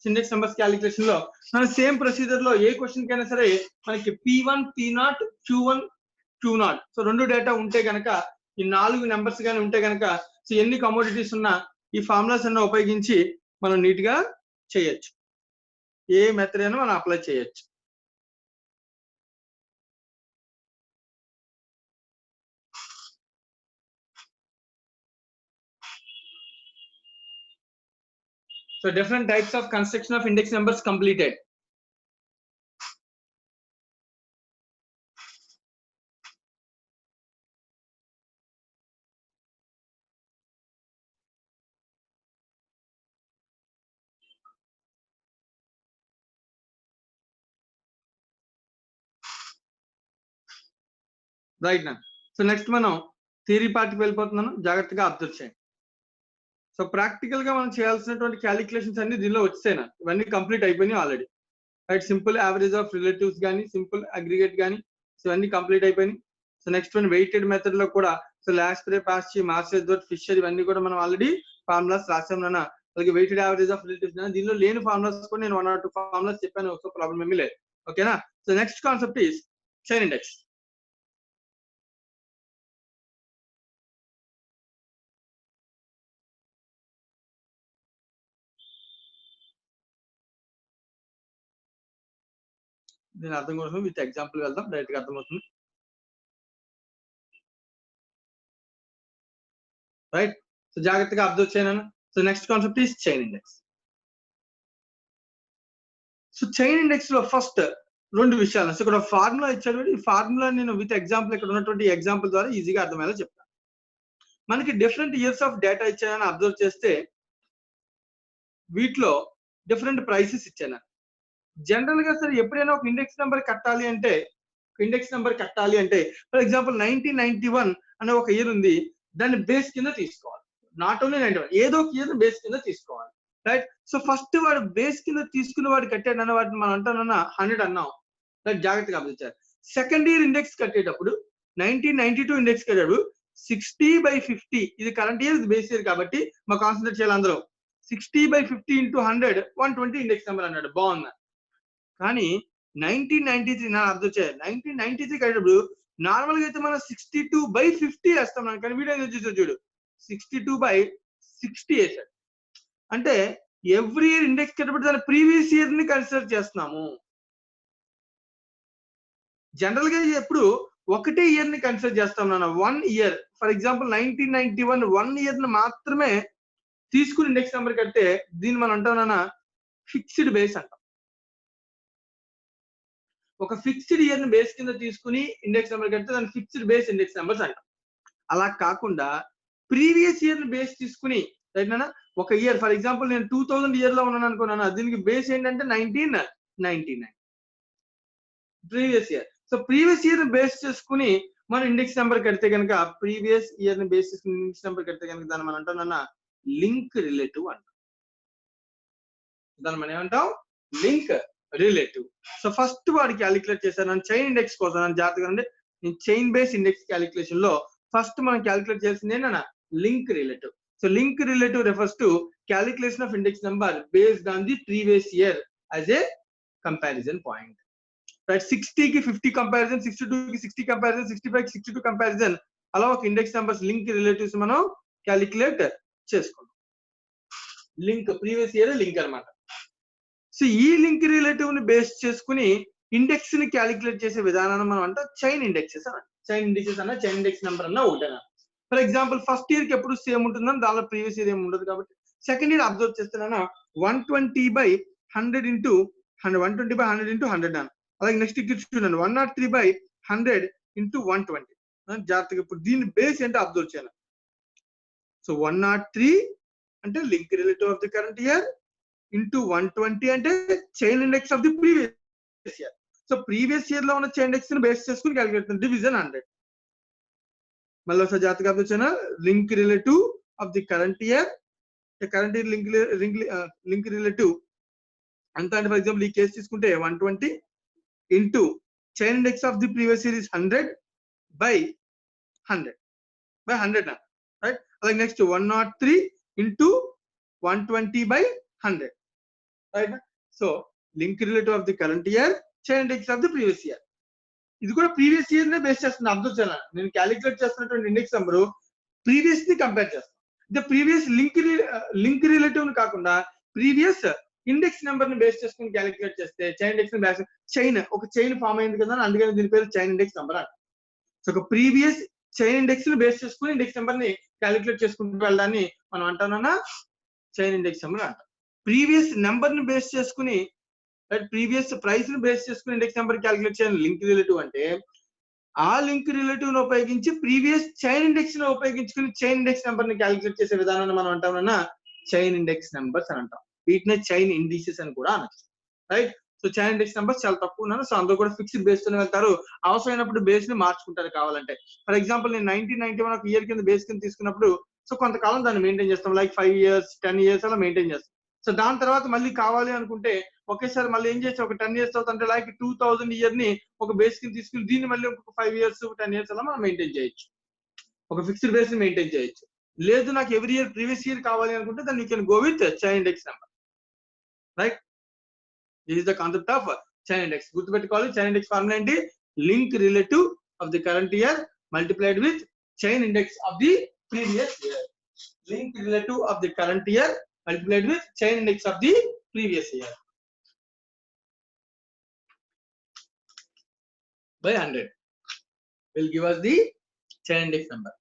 ఇండెక్స్ నెంబర్స్ క్యాలిక్యులేషన్ లో మన సేమ్ ప్రొసీజర్ లో ఏ క్వశ్చన్ కైనా సరే మనకి P1, P0, Q1, Q0 so రెండు డేటా ఉంటే కనుక, ఈ 4 నెంబర్స్ కానీ ఉంటే కనుక, సో ఎన్ని కమోడిటీస్ ఉన్నా ఈ ఫార్ములాస్ అన్న ఉపయోగించి మనం నీట్ గా చేయొచ్చు. ఏ మెథడ్ అయినా మనం అప్లై చేయొచ్చు. So different types of construction of index numbers completed. Right నా. సో నెక్స్ట్ మనం థియరీ పార్ట్కి వెళ్ళిపోతున్నాను, జాగ్రత్తగా అబ్జర్వ్ చేయండి. సో ప్రాక్టికల్ గా మనం చేయాల్సినటువంటి క్యాలిక్యులేషన్స్ అన్ని దీనిలో వచ్చాయి. ఇవన్నీ కంప్లీట్ అయిపోయినాయి already. Right, simple average of relatives కానీ, సింపుల్ అగ్రిగేట్ కానీ, సో ఇవన్నీ కంప్లీట్ అయిపోయినాయి. So next one weighted method లో కూడా సో లాస్ప్రే, పాస్చి, మార్సెస్, ఫిషర్ ఇవన్నీ కూడా మనం ఆల్రెడీ ఫార్ములాస్ రాసామన్నా. అలాగే వెయిటెడ్ యావరేజ్ ఆఫ్ రిలేటివ్స్ దీనిలో లేని ఫార్ములాస్ కూడా నేను 1 or 2 ఫార్ములాస్ చెప్పాను, ఒక ప్రాబ్లం ఏమీ లేదు. ఓకేనా. So next concept is chain index. దీని అర్థం కోసం విత్ ఎగ్జాంపుల్ వెళ్దాం, డైరెక్ట్ గా అర్థమవుతుంది. రైట్, సో జాగ్రత్తగా అబ్జర్వ్ చేయను. So next concept is chain index. So chain index లో ఫస్ట్ రెండు విషయాలు. సో ఇక్కడ ఫార్ములా ఇచ్చాడు, ఈ ఫార్ములా నేను విత్ ఎగ్జాంపుల్ ఇక్కడ ఉన్నటువంటి ఎగ్జాంపుల్ ద్వారా ఈజీగా అర్థమయ్యేలా చెప్తాను. మనకి డిఫరెంట్ ఇయర్స్ ఆఫ్ డేటా ఇచ్చానని అబ్జర్వ్ చేస్తే వీటిలో డిఫరెంట్ ప్రైసెస్ ఇచ్చాను. జనరల్ గా సార్ ఎప్పుడైనా ఒక ఇండెక్స్ నెంబర్ కట్టాలి అంటే ఫర్ ఎగ్జాంపుల్ 1991 అనే ఒక ఇయర్ ఉంది, దాన్ని బేస్ కింద తీసుకోవాలి. నాట్ ఓన్లీ 91, ఏదో ఒక ఇయర్ బేస్ కింద తీసుకోవాలి. రైట్, సో ఫస్ట్ వాడు బేస్ కింద తీసుకున్న వాడు కట్టాడు అన్న వాటిని మనం అంటానన్నా 100 అన్నాం. రైట్, జాగ్రత్తగా అబ్జర్వ్. సెకండ్ ఇయర్ ఇండెక్స్ కట్టేటప్పుడు 1992 ఇండెక్స్ కట్టాడు 60/50, ఇది కరెంట్ ఇయర్, ఇది బేస్ ఇయర్ కాబట్టి మా కాన్సన్ట్రేట్ చేయాలి అందరూ. 60/50 × 100 120 ఇండెక్స్ నెంబర్ అన్నాడు, బాగుంది. కానీ 1993 నా అర్థం చేయాలి, 1993 కట్టేటప్పుడు నార్మల్ గా అయితే మనం 62/50 వేస్తాం. కానీ వీడియో చూసాడు చూడు 62/60 వేసాడు. అంటే ఎవ్రీ ఇయర్ ఇండెక్స్ కట్టేటప్పుడు దాని ప్రీవియస్ ఇయర్ ని కన్సిడర్ చేస్తున్నాము. జనరల్ గా ఎప్పుడు ఒకటే ఇయర్ ని కన్సిడర్ చేస్తాం నాన్న, 1 ఇయర్. ఫర్ ఎగ్జాంపుల్ 1991 1 ఇయర్ ని మాత్రమే తీసుకుని ఇండెక్స్ నెంబర్ కడితే దీన్ని మనం అంటాం నాన్న ఫిక్స్డ్ బేస్ అంటాం. ఒక ఫిక్స్డ్ ఇయర్ ని బేస్ కింద తీసుకుని ఇండెక్స్ నెంబర్ కడితే దాన్ని ఫిక్స్డ్ బేస్ ఇండెక్స్ నెంబర్స్ అంటాం. అలా కాకుండా ప్రీవియస్ ఇయర్ ని బేస్ తీసుకుని, రైట్ నాన్న, ఒక ఇయర్ ఫర్ ఎగ్జాంపుల్ నేను 2000 ఇయర్ లో ఉన్నాను అనుకున్నాను, దీనికి బేస్ ఏంటంటే 1999 previous year. So previous year ని బేస్ చేసుకుని మనం ఇండెక్స్ నెంబర్ కడితే కనుక, ప్రీవియస్ ఇయర్ ని బేస్ చేసుకుని ఇండెక్స్ నెంబర్ కడితే కనుక దాన్ని మనం అంటాం లింక్ రిలేటివ్ అంటాం. దాన్ని మనం ఏమంటాం, లింక్ రిలేటివ్. సో ఫస్ట్ వాడు క్యాలిక్యులేట్ చేశారు నన్ను చైన్ ఇండెక్స్ కోసం. నన్ను జాగ్రత్తగా అంటే నేను చైన్ బేస్ ఇండెక్స్ క్యాలిక్యులేషన్ లో ఫస్ట్ మనం క్యాలిక్యులేట్ చేసింది ఏంటన్నా link relative. So link relative refers to calculation of index number based on the previous year as a comparison point. Right, 60 కి 50 కంపారిజన్, 62 కి 60 కంపారిజన్, 65 కి 62 కంపారిజన్, అలా ఒక ఇండెక్స్ నెంబర్స్ లింక్ రిలేటివ్స్ మనం క్యాలిక్యులేట్ చేసుకుంటాం. లింక్ ప్రీవియస్ ఇయర్ లింక్ అన్నమాట. So ఈ link relative ని బేస్ చేసుకుని ఇండెక్స్ ని క్యాలిక్యులేట్ చేసే విధానాన్ని మనం అంటే చైన్ ఇండెక్సెస్ అన్న. చైన్ ఇండెక్సెస్ అన్న, చైన్ ఇండెక్స్ నెంబర్ అన్న ఒకటేనా. ఫర్ ఎగ్జాంపుల్ ఫస్ట్ ఇయర్ కి ఎప్పుడు సేమ్ ఉంటుందని, దానిలో ప్రీవియస్ ఇయర్ ఏమి ఉండదు కాబట్టి సెకండ్ ఇయర్ అబ్జర్వ్ చేస్తున్నా 120/100 × 100, 120/100 × 100 అన్న. అలాగే నెక్స్ట్ ఇక్కడ చూడండి 103/100 × 120. జాగ్రత్తగా ఇప్పుడు దీని బేస్ ఏంటో అబ్జర్వ్ చేయాలి. సో 103 అంటే link relative of the current year into 120 అంటే chain index of the previous year. So previous year లో ఉన్న చైన్ ఇండెక్స్ ని బేస్ చేసుకుని క్యాలిక్యులేట్ డివిజన్ 100. మళ్ళీ ఒకసారి జాగ్రత్తగా observe, link relative of the current year, current year link relative అంత అంటే ఫర్ ఎగ్జాంపుల్ ఈ కేసు తీసుకుంటే 120 into chain index of the previous year is 100/100 right. అలాగే next 103 into 120/100 right. So link relative of the current year, chain index of the previous year. ఇది కూడా previous year నే base చేస్తుంది. Observe చేయాలి, నేను calculate చేస్తున్నటువంటి index number previous ని compare చేస్తాను. ద ప్రీవియస్ లింక్ రిలేటివ్ కాకుండా ప్రీవియస్ ఇండెక్స్ నెంబర్ ని బేస్ చేసుకుని క్యాలిక్యులేట్ చేస్తే చైన్ ఇండెక్స్ ని బేస్ ఒక చైన్ ఫామ్ అయింది కదా, అందుకని దీని పేరు చైన్ ఇండెక్స్ నెంబర్ అంట. సో ఒక ప్రీవియస్ చైన్ ఇండెక్స్ ని బేస్ చేసుకుని ఇండెక్స్ నెంబర్ ని క్యాలిక్యులేట్ చేసుకుంటూ వెళ్ళడాన్ని మనం అంటానన్నా చైన్ ఇండెక్స్ నెంబర్ అంట. ప్రీవియస్ నెంబర్ ని బేస్ చేసుకుని, ప్రీవియస్ ప్రైస్ ని బేస్ చేసుకుని ఇండెక్స్ నెంబర్ క్యాలిక్యులేట్ చేయాలి లింక్ రిలేటివ్ అంటే, ఆ లింక్ రిలేటివ్ ని ఉపయోగించి ప్రీవియస్ చైన్ ఇండెక్స్ ని ఉపయోగించుకుని చైన్ ఇండెక్స్ నెంబర్ ని క్యాలిక్యులేట్ చేసే విధానాన్ని మనం అంటామన్నా చైన్ ఇండెక్స్ నెంబర్స్ అని అంటాం. వీటినే చైన్ ఇండిసెస్ అని కూడా అనొచ్చు. Right, so chain index numbers చాలా తక్కువ ఉన్నాను. సో అందరూ కూడా ఫిక్స్డ్ బేస్ తోనే వెళ్తారు, అవసరమైనప్పుడు బేస్ ని మార్చుకుంటారు కావాలంటే. ఫర్ ఎగ్జాంపుల్ నేను 1991 ఒక ఇయర్ కింద బేస్ కింద తీసుకున్నప్పుడు సో కొంతకాలం దాన్ని మెయింటైన్ చేస్తాం, లైక్ 5 years 10 years అలా మెయింటైన్ చేస్తాం. సో దాని తర్వాత మళ్ళీ కావాలి అనుకుంటే ఒకేసారి మళ్ళీ ఏం చేస్తాం, ఒక 10 years తర్వాత అంటే లైక్ 2000 ఇయర్ ని ఒక బేస్ కింద తీసుకుని దీన్ని మళ్ళీ ఒక 5 years 10 years అలా మనం మెయింటైన్ చేయొచ్చు, ఒక ఫిక్స్డ్ బేస్ ని మెయింటైన్ చేయొచ్చు. లేదు నాకు ఎవ్రీ ఇయర్ ప్రీవియస్ ఇయర్ కావాలి అనుకుంటే దాన్ని you can go with chain index number. Right, this is the concept of chain index. గుర్తుపెట్టుకోవాలి, చైన్ ఇండెక్స్ ఫార్ములా ఏంటి, link relative of the current year multiplied with chain index of the previous year. Link relative of the current year multiplied with chain index of the previous year. by 100 will give us the chain index number.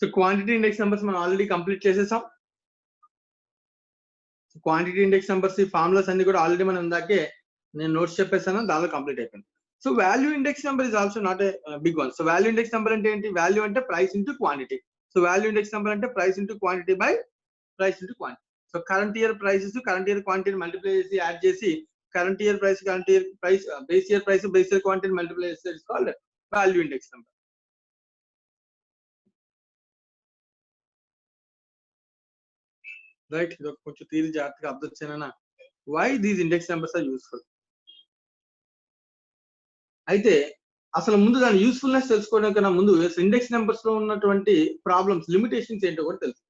So quantity index numbers మనం already complete చేసేసాం. Quantity index numbers ఈ formulas అన్ని కూడా already మనం ఇందాకే నేను notes చెప్పేసాను, దానిలో కంప్లీట్ అయిపోయింది. So value index number is also not a big one. So value index number అంటే ఏంటి? వాల్యూ అంటే price into quantity. So value index number అంటే price into quantity by price into quantity. So current year prices current year quantity multiply చేసి add చేసి current year price current year price base year price base year quantity multiply చేస్తే it's called value index number. Right, ఇది కొంచెం తీరి జాగ్రత్తగా observe చేయనా. Why these index numbers are useful. అయితే అసలు ముందు దాని యూస్ఫుల్నెస్ తెలుసుకోవడం కన్నా ముందు ఇండెక్స్ నెంబర్స్ లో ఉన్నటువంటి ప్రాబ్లమ్స్ లిమిటేషన్స్ ఏంటో కూడా తెలుసు.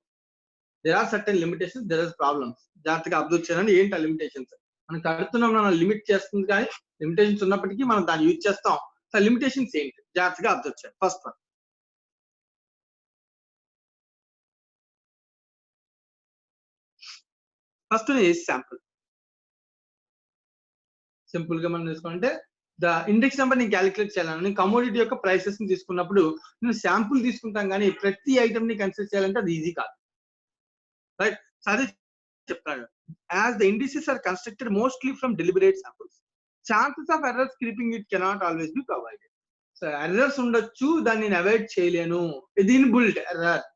There are certain limitations, there are problems. జాగ్రత్తగా అబ్జర్వ్ చేయాలని ఏంటి ఆ లిమిటేషన్స్. మనం కడుతున్నాం, మనం లిమిట్ చేస్తుంది కానీ లిమిటేషన్స్ ఉన్నప్పటికీ మనం దాన్ని యూజ్ చేస్తాం. సో లిమిటేషన్స్ ఏంటి జాగ్రత్తగా అబ్జర్వ్ చేయాలి. First one, first is sample. Simple గా మనం తీసుకుంటే ద ఇండెక్స్ నెంబర్ నేను క్యాలిక్యులేట్ చేయాలని, నేను కమోడిటీ యొక్క ప్రైసెస్ ని తీసుకున్నప్పుడు నేను శాంపుల్ తీసుకుంటాం కానీ ప్రతి ఐటమ్ ని కన్సిడర్ చేయాలంటే అది ఈజీ కాదు. రైట్, అదే చెప్తాను. As the indices are constructed mostly from deliberate samples, chances of errors creeping it cannot always be provided. So errors ఉండొచ్చు, దాన్ని నేను అవాయిడ్ చేయలేను. ఇది ఇన్బిల్ట్ ఎర్రర్,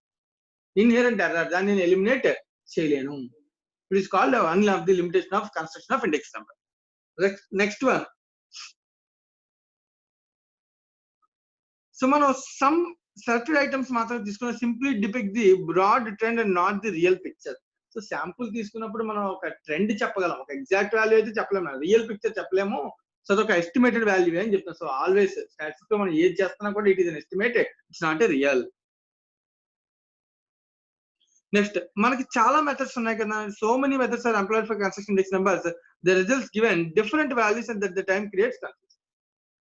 ఇన్హెరెంట్ ఎర్రర్, దాన్ని నేను ఎలిమినేట్ చేయలేను. It is called one of the limitation of construction of index number. Next one, so మనం some certain items మాత్రం తీసుకున్న simply depict the broad trend and not the real picture. So sample తీసుకున్నప్పుడు మనం ఒక trend చెప్పగలం, ఒక exact value అయితే చెప్పలేము, రియల్ పిక్చర్ చెప్పలేము. సో అదొక ఎస్టిమేటెడ్ వాల్యూ అని చెప్తాం. సో ఆల్వేస్ స్టాటిస్టిక్స్ లో మనం ఏది చేస్తున్నా కూడా it is an estimate, it's not a real. Next, మనకి చాలా మెథడ్స్ ఉన్నాయి కదా. So many methods are employed for construction index numbers. The results given different values and that the time creates confusion.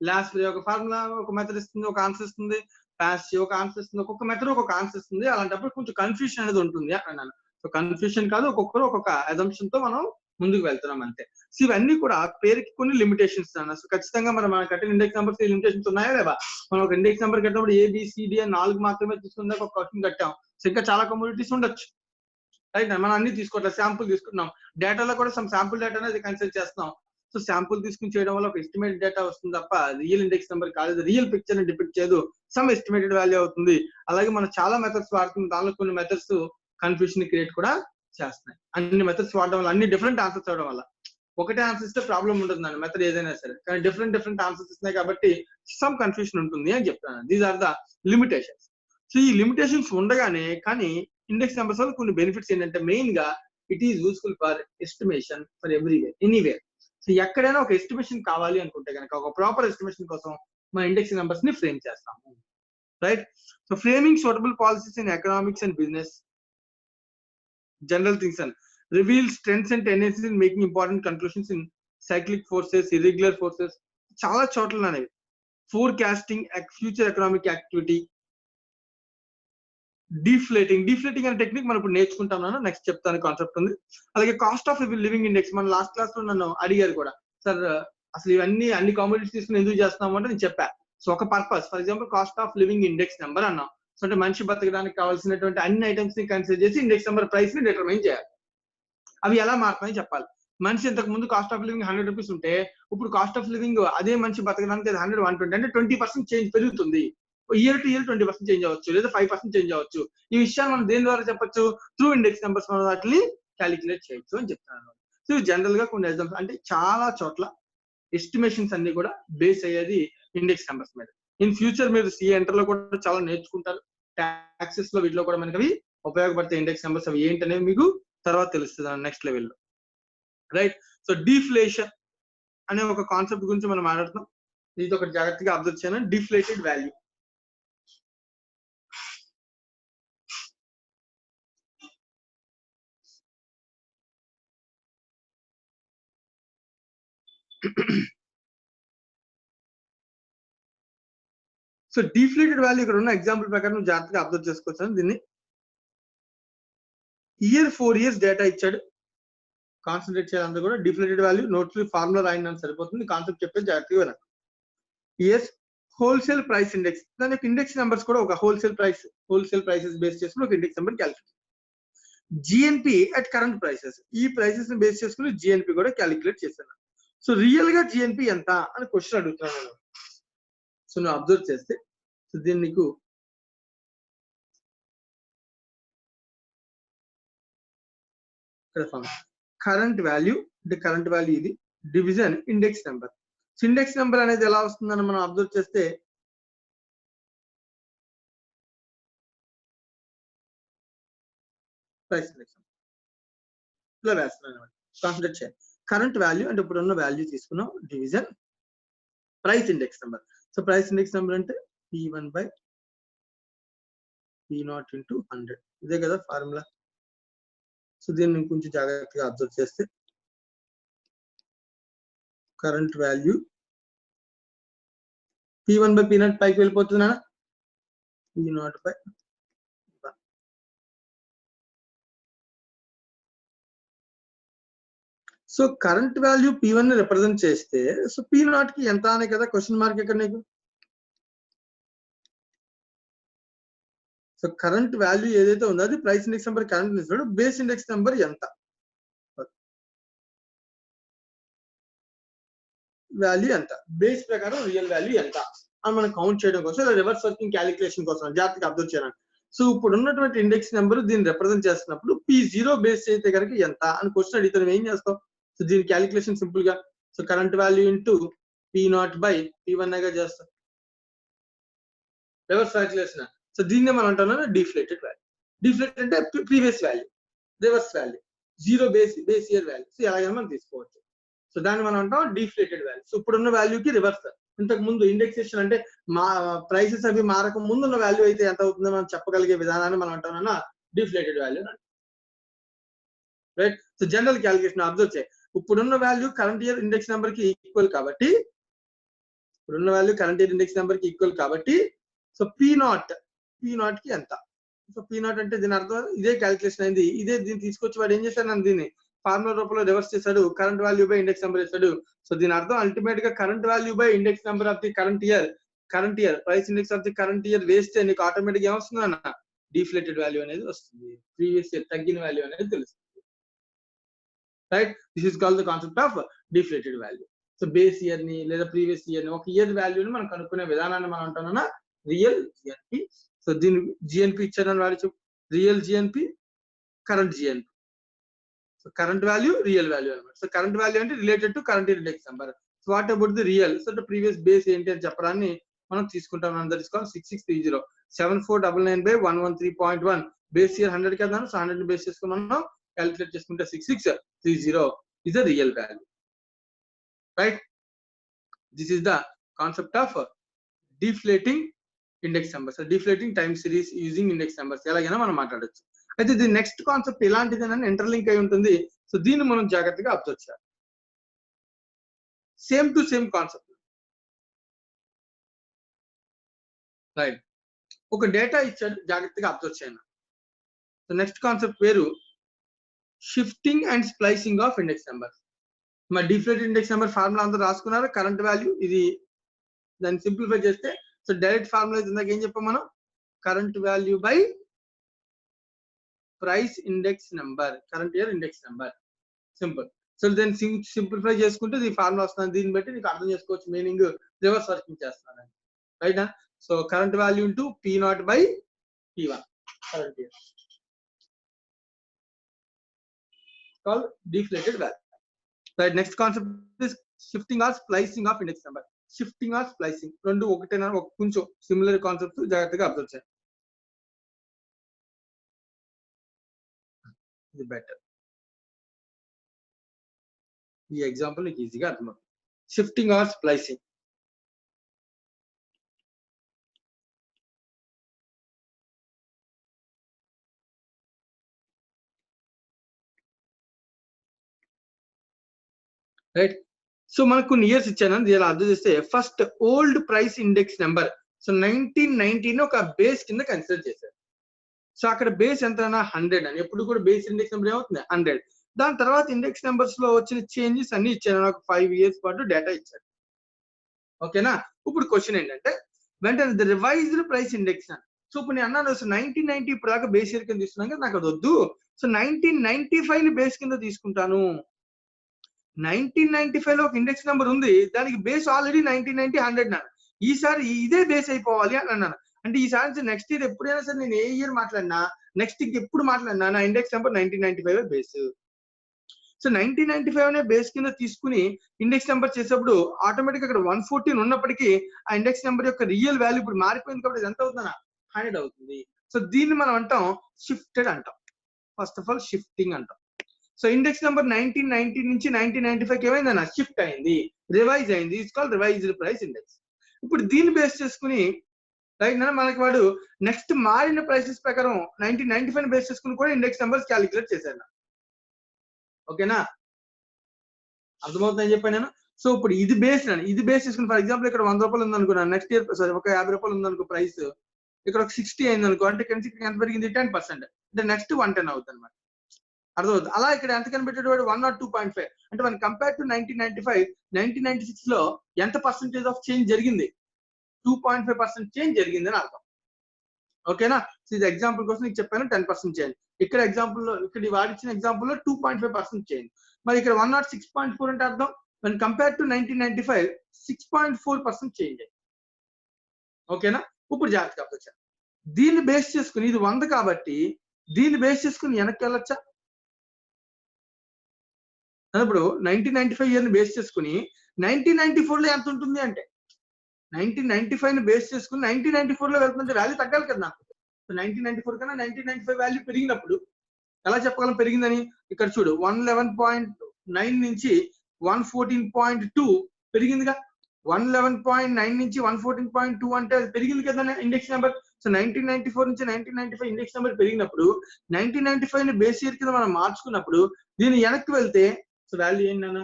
Last ఒక formula ఒక method ఇస్తుంది, ఒక answer ఇస్తుంది. Pass ఒక ఆన్సర్ ఇస్తుంది, ఒక్కొక్క మెథడ్ ఒక్కొక్క ఆన్సర్ ఇస్తుంది. అలాంటప్పుడు కొంచెం కన్ఫ్యూషన్ అనేది ఉంటుంది అన్నాను. సో కన్ఫ్యూషన్ కాదు, ఒక్కొక్కరు ఒక్కొక్క అజంప్షన్ తో మనం ముందుకు వెళ్తున్నాం అంతే. సో ఇవన్నీ కూడా పేరుకి కొన్ని లిమిటేషన్స్ అన్న. సో ఖచ్చితంగా మన కట్టిన ఇండెక్స్ నెంబర్స్ లిమిటేషన్స్ ఉన్నాయా లేవా? మనం ఒక ఇండెక్స్ నెంబర్ కట్టినప్పుడు ఏబిసిడి అని 4 మాత్రమే తీసుకుందా ఒక క్వశ్చన్ కట్టాం. సో ఇంకా చాలా కమ్యూనిటీస్ ఉండొచ్చు. రైట్, మనం అన్ని తీసుకోవట్లేదు, శాంపుల్ తీసుకున్నాం. డేటాలో కూడా సమ్ శాంపుల్ డేటా అనేది కన్సిడర్ చేస్తున్నాం. సో శాంపుల్ తీసుకుని చేయడం వల్ల ఒక ఎస్టిమేట్ డేటా వస్తుంది తప్ప రియల్ ఇండెక్స్ నెంబర్ కాదు, రియల్ పిక్చర్ ని డిపిక్ట్ చేయదు, సమ్ ఎస్టిమేటెడ్ వాల్యూ అవుతుంది. అలాగే మనం చాలా మెథడ్స్ వాడుతున్నాం, దానిలో కొన్ని మెథడ్స్ కన్ఫ్యూషన్ క్రియేట్ కూడా చేస్తున్నాయి. అన్ని మెథడ్స్ వాడడం వల్ల, అన్ని డిఫరెంట్ ఆన్సర్స్ అవడం వల్ల, ఒకటే ఆన్సర్ ఇస్తే ప్రాబ్లం ఉంటుందండి మెథడ్ ఏదైనా సరే, కానీ డిఫరెంట్ ఆన్సర్స్ ఇస్తున్నాయి కాబట్టి సమ్ కన్ఫ్యూషన్ ఉంటుంది అని చెప్తాను. These are the limitations. So ఈ లిమిటేషన్స్ ఉండగానే కానీ ఇండెక్స్ నెంబర్స్ వల్ల కొన్ని బెనిఫిట్స్ ఏంటంటే మెయిన్ గా it is useful for estimation for everywhere anywhere. So ఎక్కడైనా ఒక ఎస్టిమేషన్ కావాలి అనుకుంటే కనుక ఒక ప్రాపర్ ఎస్టిమేషన్ కోసం మన ఇండెక్స్ నెంబర్స్ ని ఫ్రేమ్ చేస్తాము. Right, so framing suitable policies in economics and business general things and reveals trends and tendencies in making important conclusions in cyclic forces, irregular forces, చాలా చోట్ల అనేవి. ఫోర్కాస్టింగ్ ఫ్యూచర్ ఎకనామిక్ యాక్టివిటీ, డీఫ్లేటింగ్ అనే technique మనం ఇప్పుడు నేర్చుకుంటాం. Next చెప్తాను, concept ఉంది. అలాగే కాస్ట్ ఆఫ్ లివింగ్ ఇండెక్స్, మన లాస్ట్ క్లాస్ లో నన్ను అడిగారు కూడా, సార్ అసలు ఇవన్నీ అన్ని కామోడిటీస్ తీసుకుని ఎందుకు చేస్తున్నాము అంటే నేను చెప్పా. సో ఒక purpose, for example cost of living index number అన్నాం. సో అంటే మనిషి బతకడానికి కావాల్సినటువంటి అన్ని ఐటమ్స్ ని కన్సిడర్ చేసి ఇండెక్స్ నెంబర్ ప్రైస్ ని డిటర్మైన్ చేయాలి. అవి ఎలా మారుతాయని చెప్పాలి. మనిషి ఇంతకు ముందు కాస్ట్ ఆఫ్ లివింగ్ 100 రూపీస్ ఉంటే ఇప్పుడు కాస్ట్ ఆఫ్ లివింగ్ అదే మనిషి బతకడానికి 100, 120 అంటే 20% చేంజ్ పెరుగుతుంది. ఇయర్ టు ఇయర్ 20% చేంజ్ అవ్వచ్చు, లేదా 5% చేంజ్ అవ్వచ్చు. ఈ విషయాలు మనం దేని ద్వారా చెప్పొచ్చు? త్రూ ఇండెక్స్ నెంబర్స్ మనం వాటిని క్యాలిక్యులేట్ చేయొచ్చు అని చెప్తాను. సో జనరల్ గా కొన్ని ఎగ్జాంపుల్స్ అంటే చాలా చోట్ల ఎస్టిమేషన్స్ అన్ని కూడా బేస్ అయ్యేది ఇండెక్స్ నెంబర్స్ మీద. ఇన్ ఫ్యూచర్ మీరు సిఏ ఎంటర్ లో కూడా చాలా నేర్చుకుంటారు. టాక్సెస్ లో వీటిలో కూడా మనకి అవి ఉపయోగపడతాయి. ఇండెక్స్ నెంబర్స్ అవి ఏంటనేవి మీకు తర్వాత తెలుస్తుంది నెక్స్ట్ లెవెల్లో. రైట్, సో డీఫ్లేషన్ అనే ఒక కాన్సెప్ట్ గురించి మనం మాట్లాడుతున్నాం. ఇది ఒకటి జాగ్రత్తగా అబ్జర్వ్ చేయను. డిఫ్లేటెడ్ వాల్యూ, సో డిఫ్లేటెడ్ వాల్యూ ఇక్కడ ఉన్న ఎగ్జాంపుల్ ప్రకారం నువ్వు జాగ్రత్తగా అబ్జర్వ్ చేసుకోవచ్చు. దీన్ని ఇయర్ 4 years డేటా ఇచ్చాడు, కాన్సన్ట్రేట్ చేయాలంతా కూడా. డిఫ్లేటెడ్ వాల్యూ నోట్స్ ఫార్ములా రాయిందని సరిపోతుంది, కాన్సెప్ట్ చెప్పేది జాగ్రత్తగా వినండి. ఇయర్స్ హోల్సేల్ ప్రైస్ ఇండెక్స్, దాని యొక్క ఇండెక్స్ నెంబర్స్ కూడా ఒక హోల్సేల్ ప్రైసెస్ బేస్ చేసుకుని ఒక index number calculate. GNP at current prices, ఈ ప్రైసెస్ ని బేస్ చేసుకుని జిఎన్పి కూడా క్యాలిక్యులేట్ చేశాను. సో రియల్ గా జిఎన్పి ఎంత అని క్వశ్చన్ అడుగుతున్నాను. సో నువ్వు అబ్జర్వ్ చేస్తే, సో దీన్ని నీకు కరెంట్ వాల్యూ అంటే కరెంట్ వాల్యూ ఇది, division index number. Index number అనేది ఎలా వస్తుందని మనం అబ్జర్వ్ చేస్తే, ప్రైస్ ఇండెక్స్ ఇలా వేస్తున్నాను అనమాట. కాన్సన్ట్రేట్ చేయాలి. కరెంట్ వాల్యూ అంటే ఇప్పుడున్న వాల్యూ తీసుకున్నాం, division price index number. So price index number అంటే P1 by P0 into 100, ఇదే కదా ఫార్ములా. సో దీన్ని కొంచెం జాగ్రత్తగా అబ్జర్వ్ చేస్తే, current value P1 by P0 పైకి వెళ్ళిపోతుందా, P0 by 1. So current value P1 ని రిప్రజెంట్ చేస్తే, సో P0 కి ఎంత అనే కదా క్వశ్చన్ మార్క్ ఇక్కడ నీకు. సో కరెంట్ వాల్యూ ఏదైతే ఉందో అది ప్రైస్ ఇండెక్స్ నెంబర్ కరెంట్ ఇస్తాడు, బేస్ ఇండెక్స్ నెంబర్ ఎంత వాల్యూ ఎంత, బేస్ ప్రకారం రియల్ వాల్యూ ఎంత అని మనం కౌంట్ చేయడం కోసం, రివర్స్ వర్కింగ్ క్యాలిక్యులేషన్ కోసం జాగ్రత్తగా అబ్జర్వ్ చేయాలి. సో ఇప్పుడు ఉన్నటువంటి ఇండెక్స్ నెంబర్ దీన్ని రిప్రజెంట్ చేస్తున్నప్పుడు P0 బేస్ అయితే కనుక ఎంత అని క్వశ్చన్ అడిగితే నువ్వు ఏం చేస్తావు. సో దీని క్యాలిక్యులేషన్ సింపుల్ గా, so current value into P0 by P1 గా చేస్తాం, రివర్స్ క్యాలిక్యులేషన్. సో దీన్నే మనం అంటున్నాం డిఫ్లేటెడ్ వాల్యూ. డిఫ్లేటెడ్ అంటే previous value, reverse value, zero base year value. So ఎలాగైనా మనం తీసుకోవచ్చు. సో దాన్ని మనం అంటాం డిఫ్లేటెడ్ వాల్యూ. సో ఇప్పుడున్న వాల్యూకి రివర్స్, ఇంతకు ముందు ఇండెక్సేషన్ అంటే మా ప్రైసెస్ అవి మారక ముందు ఉన్న వాల్యూ అయితే ఎంత అవుతుందో మనం చెప్పగలిగే విధానాన్ని మనం అంటామన్నా డిఫ్లేటెడ్ వాల్యూ అంటాం. Right. So general calculation observe చేయి. ఇప్పుడున్న value current year index number కి ఈక్వల్ కాబట్టి, ఇప్పుడున్న value current year index number కి ఈక్వల్ కాబట్టి, సో P0 కి ఎంత. సో P0 అంటే దీని అర్థం ఇదే క్యాలిక్యులేషన్ అయింది, ఇదే దీన్ని తీసుకొచ్చి వాడు ఏం చేశాడు నన్ను దీన్ని ఫార్ములా రూపంలో రివర్స్ చేశాడు, current value by index number ఇస్తాడు. సో దీని అర్థం అల్టిమేట్ గా current value by index number of the current year price index of the current year వేస్తే నీకు ఆటోమేటిక్ ఏమొస్తుంది అన్న డిఫ్లేటెడ్ వాల్యూ అనేది వస్తుంది, ప్రీవియస్ ఇయర్ తగ్గిన వాల్యూ అనేది తెలుస్తుంది. Right. This is called the concept of deflated value. So base year ని లేదా ప్రీవియస్ ఇయర్ ని, ఒక ఇయర్ వాల్యూని మనం కనుక్కునే విధానాన్ని మనం అంటున్నా రియల్ జిఎన్పి. సో దీని జిఎన్పి ఇచ్చారని వాడి real GNP, current GNP. So current value, real value అనమాట. సో కరెంట్ వాల్యూ అంటే related to current year index number. So what about the real, so previous base ఏంటి అని చెప్పడాన్ని మనం తీసుకుంటాం. అందరు తీసుకోవాలి 6630 7499 by 113.1 బేస్ ఇయర్ 100 కదా. సో 100 బేస్ చేసుకుని మనం క్యాలిక్యులేట్ చేసుకుంటే 6630 is the real value. Right. This is the concept of deflating index numbers, so deflating time series using index numbers. ఎలాగైనా మనం మాట్లాడొచ్చు. అయితే దీని నెక్స్ట్ కాన్సెప్ట్ ఎలాంటిదేనని ఇంటర్లింక్ అయి ఉంటుంది. సో దీన్ని మనం జాగ్రత్తగా అబ్జర్వ్ చేయాలి. Same to same concept. Right. ఒక డేటా ఇచ్చాడు, జాగ్రత్తగా అబ్జర్వ్ చేయండి. సో నెక్స్ట్ కాన్సెప్ట్ పేరు shifting and splicing of index number. మరి డిఫ్లేటెడ్ ఇండెక్స్ నెంబర్ ఫార్ములా అందరూ రాసుకున్నారు. కరెంట్ వాల్యూ ఇది, దాన్ని సింప్లిఫై చేస్తే సో డైరెక్ట్ ఫార్ములా ఇందాక ఏం చెప్పాం మనం, current value by price index number, current year index number, simple. So దాన్ని సింప్లిఫై చేసుకుంటే ఈ ఫార్ములా వస్తుంది. దీన్ని బట్టి నీకు అర్థం చేసుకోవచ్చు మీనింగ్ రివర్స్ వర్కింగ్ చేస్తున్నాను. Right. So current value into P0 by P1 current year called deflated value. Right. Next concept is shifting or splicing of index number. Shifting or splicing రెండు ఒకటేనా, ఒక కొంచెం సిమిలర్ కాన్సెప్ట్, జాగ్రత్తగా observe చేయండి. ఇది better, ఈ example నీకు ఈజీగా అర్థమవుతుంది. Shifting or splicing. Right. So మనకు కొన్ని ఇయర్స్ ఇచ్చాను, ఇలా అర్థం చేస్తే first old price index number. So 1990 ఒక బేస్ కింద కన్సిడర్ చేశారు. సో అక్కడ బేస్ ఎంత 100 అని, ఎప్పుడు కూడా బేస్ ఇండెక్స్ నెంబర్ ఏమవుతుంది 100. దాని తర్వాత ఇండెక్స్ నెంబర్స్ లో వచ్చిన చేంజెస్ అన్ని ఇచ్చారు, నాకు 5 years పాటు డేటా ఇచ్చారు. ఓకేనా. ఇప్పుడు క్వశ్చన్ ఏంటంటే వెంటనే ద రివైజ్డ్ ప్రైస్ ఇండెక్స్ అని. సో ఇప్పుడు నేను అన్నాను 1990 ఇప్పుడు దాకా బేస్ ఇయర్ కింద తీసుకున్నాను కదా, నాకు అది వద్దు. సో 1995 ని బేస్ కింద తీసుకుంటాను. 1995 లో ఒక ఇండెక్స్ నెంబర్ ఉంది, దానికి బేస్ ఆల్రెడీ 1990 100 నాను. ఈసారి ఇదే బేస్ అయిపోవాలి అని అన్నాను. అంటే ఈసారి నుంచి నెక్స్ట్ ఇయర్ ఎప్పుడైనా సరే నేను ఏ ఇయర్ మాట్లాడినా, నెక్స్ట్ ఎప్పుడు మాట్లాడినా నా ఇండెక్స్ నెంబర్ 1995 బేస్. సో 1995 అనే బేస్ కింద తీసుకుని ఇండెక్స్ నెంబర్ చేసేప్పుడు ఆటోమేటిక్ అక్కడ 114 ఉన్నప్పటికీ ఆ ఇండెక్స్ నెంబర్ యొక్క రియల్ వాల్యూ ఇప్పుడు మారిపోయింది కాబట్టి ఎంత అవుతుందా 100 అవుతుంది. సో దీన్ని మనం అంటాం షిఫ్టెడ్ అంటాం. ఫస్ట్ ఆఫ్ ఆల్ షిఫ్టింగ్ అంటాం. సో ఇండెక్స్ నెంబర్ 1990 నుంచి 1995 ఏమైందన్న షిఫ్ట్ అయింది, రివైజ్ అయింది. It's called revised price index. ఇప్పుడు దీన్ని బేస్ చేసుకుని రైట్ మనకి వాడు నెక్స్ట్ మారిన ప్రైసెస్ ప్రకారం 1995 బేస్ చేసుకుని కూడా ఇండెక్స్ నెంబర్స్ క్యాలిక్యులేట్ చేశాను. ఓకేనా, అర్థమవుతుందని చెప్పాను నేను. సో ఇప్పుడు ఇది బేస్ చేసుకుని ఫర్ ఎగ్జాంపుల్ ఇక్కడ 100 రూపాయలు ఉందనుకున్నాను, నెక్స్ట్ ఇయర్ సారీ ఒక 50 రూపాయలు ఉందనుకో ప్రైస్, ఇక్కడ ఒక 60 అయింది అనుకో, అంటే ఎంత పెరిగింది 10%, అంటే నెక్స్ట్ 110 అవుతుంది అనమాట. అర్థమవుతుంది. అలా ఇక్కడ ఎంత కనిపెట్టేవాడు 102.5. అంటే మన కంపేర్ టు 1995 1996 లో ఎంత పర్సెంటేజ్ ఆఫ్ చేంజ్ జరిగింది, 2.5% చేంజ్ జరిగింది అని అర్థం. ఓకేనా. సో ఇది ఎగ్జాంపుల్ కోసం నీకు చెప్పాను 10% చేంజ్. ఇక్కడ ఎగ్జాంపుల్ లో ఇక్కడ వాడిచ్చిన ఎగ్జాంపుల్ లో 2.5% చేంజ్. మరి ఇక్కడ 106.4 అంటే అర్థం when కంపేర్ టు 1995 6.4% చేంజ్ అయ్యింది. ఓకేనా. ఇప్పుడు జాగ్రత్తగా వచ్చా, దీన్ని బేస్ చేసుకుని ఇది 100 కాబట్టి దీన్ని బేస్ చేసుకుని వెనక్కి వెళ్ళొచ్చా. ఇప్పుడు 1995 ఇయర్ ని బేస్ చేసుకుని 1994 లో ఎంత ఉంటుంది అంటే 1995 ని బేస్ చేసుకుని 1994 లో వెళ్తుంటే వాల్యూ తగ్గాలి కదా నాకు. 1994 కన్నా 1995 వాల్యూ పెరిగినప్పుడు ఎలా చెప్పగలం పెరిగిందని. ఇక్కడ చూడు 111.9 నుంచి 114.2 పెరిగిందిగా. 111.9 నుంచి 114.2 అంటే అది పెరిగింది కదా ఇండెక్స్ నెంబర్. సో 1994 నుంచి 1995 ఇండెక్స్ నెంబర్ పెరిగినప్పుడు 1995 ని బేస్ ఇయర్ కింద మనం మార్చుకున్నప్పుడు దీన్ని వెనక్కి వెళ్తే సో వాల్యూ ఏంటన్నా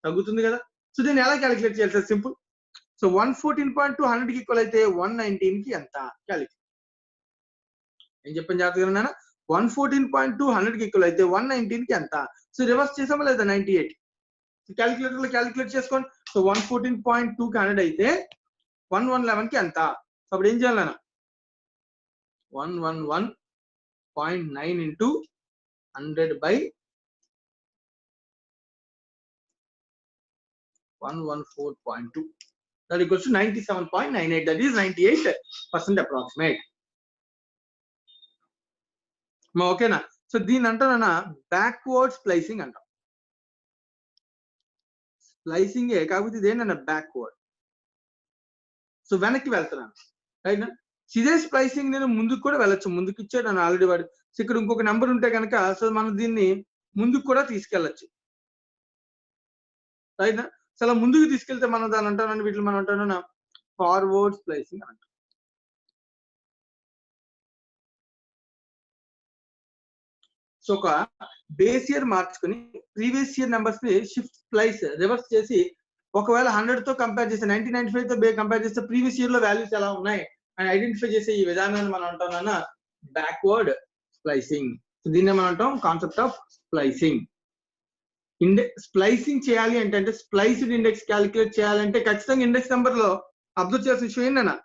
తగ్గుతుంది కదా. సో దీన్ని ఎలా క్యాలిక్యులేట్ చేయాలి సార్, సింపుల్. సో 114.2 100 కి ఈక్వల్ అయితే 119 కి ఎంత క్యాలిక్యులేట్ ఏం చెప్పాను జాగ్రత్తగా. 114.2 100 కి ఈక్వల్ అయితే 119 కి ఎంత. సో రివర్స్ చేసామా లేదా 98 క్యాలిక్యులేటర్ లో క్యాలిక్యులేట్ చేసుకోండి. సో 114.2 కి 100 అయితే 111 కి ఎంత. అప్పుడు ఏం చేయాలన్నా 111.9 into 100 by 114.2 that equals to 97.98. that is 98% approximate. ఓకేనా. సో దీని అంటానన్నా బ్యాక్వర్డ్ స్ప్లైసింగ్ అంటాం. స్ప్లైసింగ్ కాకపోతే ఇదేంటన్నా బ్యాక్వర్డ్. సో వెనక్కి వెళ్తున్నాను రైట్. ఇదే స్ప్లైసింగ్ నేను ముందుకు కూడా వెళ్ళొచ్చు, ముందుకు ఇచ్చాడు నన్ను ఆల్రెడీ వాడు. సో ఇక్కడ ఇంకొక నెంబర్ ఉంటే కనుక సో మనం దీన్ని ముందుకు కూడా తీసుకెళ్ళచ్చు రైట్. సో అలా ముందుకు తీసుకెళ్తే మనం దాని అంటానని వీటిని మనం అంటానన్నా ఫార్వర్డ్ స్ప్లైసింగ్ అంటాం. సో ఒక బేస్ ఇయర్ మార్చుకుని ప్రీవియస్ ఇయర్ నెంబర్స్ ని షిఫ్ట్ స్ప్లైస్ రివర్స్ చేసి ఒకవేళ 100 తో కంపేర్ చేస్తే 1995 తో కంపేర్ చేస్తే ప్రీవియస్ ఇయర్ లో వాల్యూస్ ఎలా ఉన్నాయి అని ఐడెంటిఫై చేసే ఈ విధానాన్ని మనం అంటాం బ్యాక్వర్డ్ స్ప్లైసింగ్. దీన్ని మనం అంటాం కాన్సెప్ట్ ఆఫ్ స్ప్లైసింగ్. స్ప్లైసింగ్ చేయాలి అంటే స్ప్లైస్డ్ ఇండెక్స్ క్యాలిక్యులేట్ చేయాలంటే ఖచ్చితంగా ఇండెక్స్ నెంబర్ లో అబ్జర్వ్ చేయాల్సిన విషయం ఏంటన్నా,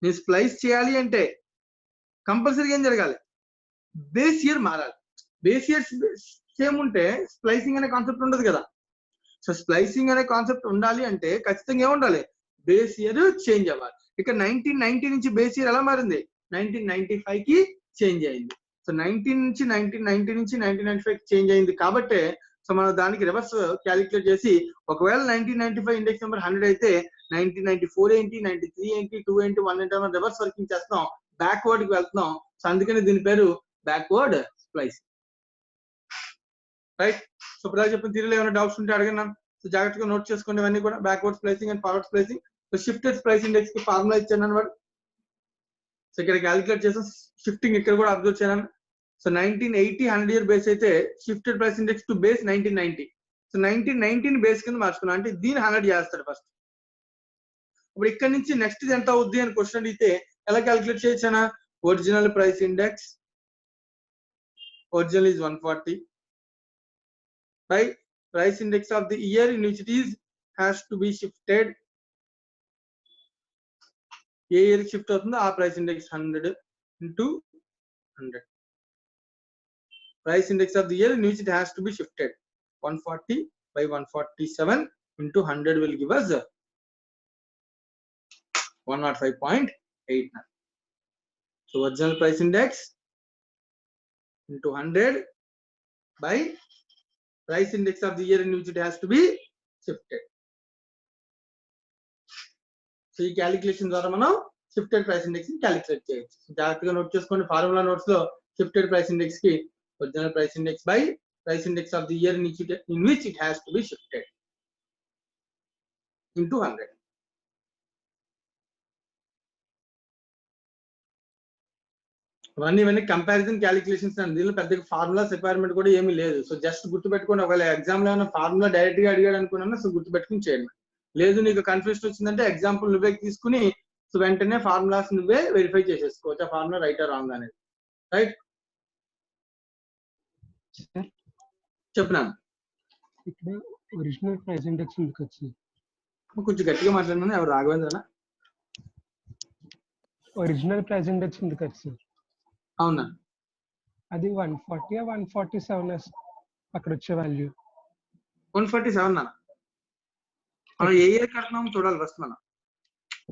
నేను స్ప్లైస్ చేయాలి అంటే కంపల్సరీగా ఏం జరగాలి, బేస్ ఇయర్ మారాలి. బేస్ ఇయర్ సేమ్ ఉంటే స్ప్లైసింగ్ అనే కాన్సెప్ట్ ఉండదు కదా. సో స్ప్లైసింగ్ అనే కాన్సెప్ట్ ఉండాలి అంటే ఖచ్చితంగా ఏముండాలి, బేస్ ఇయర్ చేంజ్ అవ్వాలి. ఇక్కడ 1990 నుంచి బేస్ ఇయర్ ఎలా మారింది 1995 కి చేంజ్ అయింది. సో 1990 నుంచి 1995 చేంజ్ అయింది కాబట్టి సో మనం దానికి రివర్స్ క్యాలిక్యులేట్ చేసి ఒకవేళ 1995 ఇండెక్స్ నెంబర్ 100 అయితే 1994 ఏంటి, 93 ఏంటి, 2 ఏంటి, 1 ఏంటి మనం రివర్స్ వర్కింగ్ చేస్తున్నాం, బ్యాక్వర్డ్ కి వెళ్తున్నాం. సో అందుకని దీని పేరు బ్యాక్వర్డ్ స్ప్లైసింగ్ రైట్. సో ఇప్పుడు చెప్పిన థియరీలో ఏమైనా డౌట్స్ ఉంటే అడగండి. సో జాగ్రత్తగా నోట్ చేసుకోండి ఇవన్నీ కూడా. Backward splicing and forward splicing. So shifted splice index కి ఫార్ములా ఇచ్చాను అన్నమాట. సో ఇక్కడ క్యాలిక్యులేట్ చేసాం షిఫ్టింగ్ ఇక్కడ కూడా అబ్జర్వ్ చేయను. సో 1980 100 ఇయర్ బేస్ అయితే shifted price index to base 1990 so 19 base కింద మార్చుకున్నాం, అంటే దీన్ని 100 చేస్తాడు ఫస్ట్. ఇప్పుడు ఇక్కడ నుంచి నెక్స్ట్ ఎంత అవుద్ది అని క్వశ్చన్ అడిగితే ఎలా క్యాలిక్యులేట్ చేయొచ్చా? Original price index, original is 140 by price index of the year in which it is has to be shifted. A year shift అవుతుందో ఆ price index 100 into 100. Price index of the year in which it has to be shifted. 140 by 147 into 100 will give us 105.89. So original price index into 100 by price index of the year in which it has to be shifted. So ఈ calculation ద్వారా మనం shifted price index ని calculate చేయొచ్చు. జాగ్రత్తగా note చేసుకోండి, formula notes లో shifted price index కి original price index by price index of the year in which it has to be shifted into 100. ఇవన్నీ కంపారిజన్ క్యాలిక్యులేషన్స్ అండి. దీనిలో పెద్దగా ఫార్ములాస్ రిక్వైర్మెంట్ కూడా ఏమీ లేదు. సో జస్ట్ గుర్తుపెట్టుకోండి, ఒకవేళ ఎగ్జామ్ లో ఏమైనా ఫార్ములా డైరెక్ట్ గా అడిగాడు అనుకున్నా సో గుర్తుపెట్టుకుని చేయండి. లేదు నీకు కన్ఫ్యూజన్ వచ్చిందంటే ఎగ్జాంపుల్ నువ్వే తీసుకుని సో వెంటనే ఫార్ములాస్ నువ్వే వెరిఫై చేసేసుకోవచ్చు, ఆ ఫార్ములా రైట్ ఆర్ రాంగ్ అనేది. రైట్, చెప్పినాను. ఇక్కడ ఒరిజినల్ ప్రైస్ ఇండెక్స్ ఉంది కదా సార్, కొంచెం గట్టిగా మాట్లాడినా. ఎవరు రాఘవేంద్రనా? ఒరిజినల్ ప్రైస్ ఇండెక్స్ ఉంది కదా సార్, అవునా? అది 140 147 అక్కడ వచ్చే వాల్యూ 147 నా? మనం ఏ ఇయర్ కడుతున్నాం చూడాలి ఫస్ట్. మనం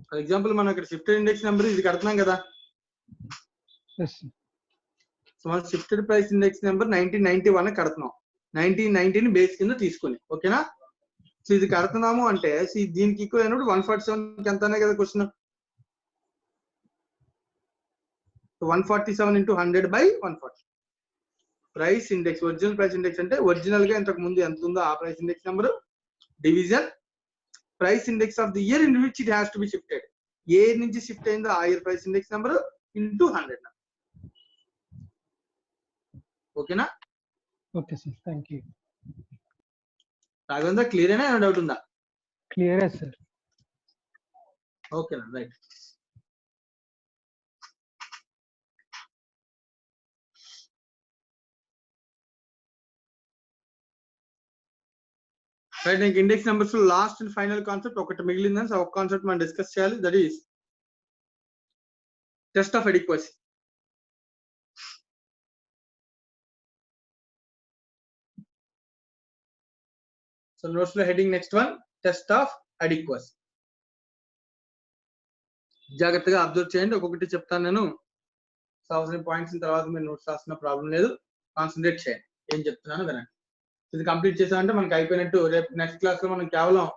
ఫర్ ఎగ్జాంపుల్ మనం ఇక్కడ షిఫ్టెడ్ ఇండెక్స్ నెంబర్ ఇది కడుతున్నాం కదా. సో మనం షిఫ్టెడ్ ప్రైస్ ఇండెక్స్ నెంబర్ 1991 కడుతున్నాం, 1990 బేస్ కింద తీసుకుని. ఓకేనా? సో ఇది కడుతున్నాము అంటే దీనికి ఈక్వల్ అయినప్పుడు 147 ఎంత అనే కదా question. 147 into 100 by 140. Price index, original price index అంటే ఒరిజినల్ గా ఇంతకు ముందు ఎంత ఉందో ఆ price index number division price index of the year in which it has to be shifted. ఏ నుంచి షిఫ్ట్ అయిందో ఆ year price index number into 100. ఓకేనా? Okay sir, thank you. Raghavendra clear అయినా ఏమైనా డౌట్ ఉందా? Clear sir. ఓకేనా, రైట్. రైట్, నీకు index numbers last and final concept ఒకటి మిగిలిందని ఒక కాన్సెప్ట్ మనం డిస్కస్ చేయాలి. That is test of adequacy. So notes లో heading next one test of adequacy. జాగ్రత్తగా అబ్జర్వ్ చేయండి, ఒక్కొక్కటి చెప్తాను నేను. అవసరం పాయింట్స్ తర్వాత మీరు నోట్స్ రాసిన ప్రాబ్లం లేదు, కాన్సన్ట్రేట్ చేయండి ఏం చెప్తున్నాను వినండి. ఇది కంప్లీట్ చేసామంటే మనకి అయిపోయినట్టు. రేపు నెక్స్ట్ క్లాస్ లో మనం కేవలం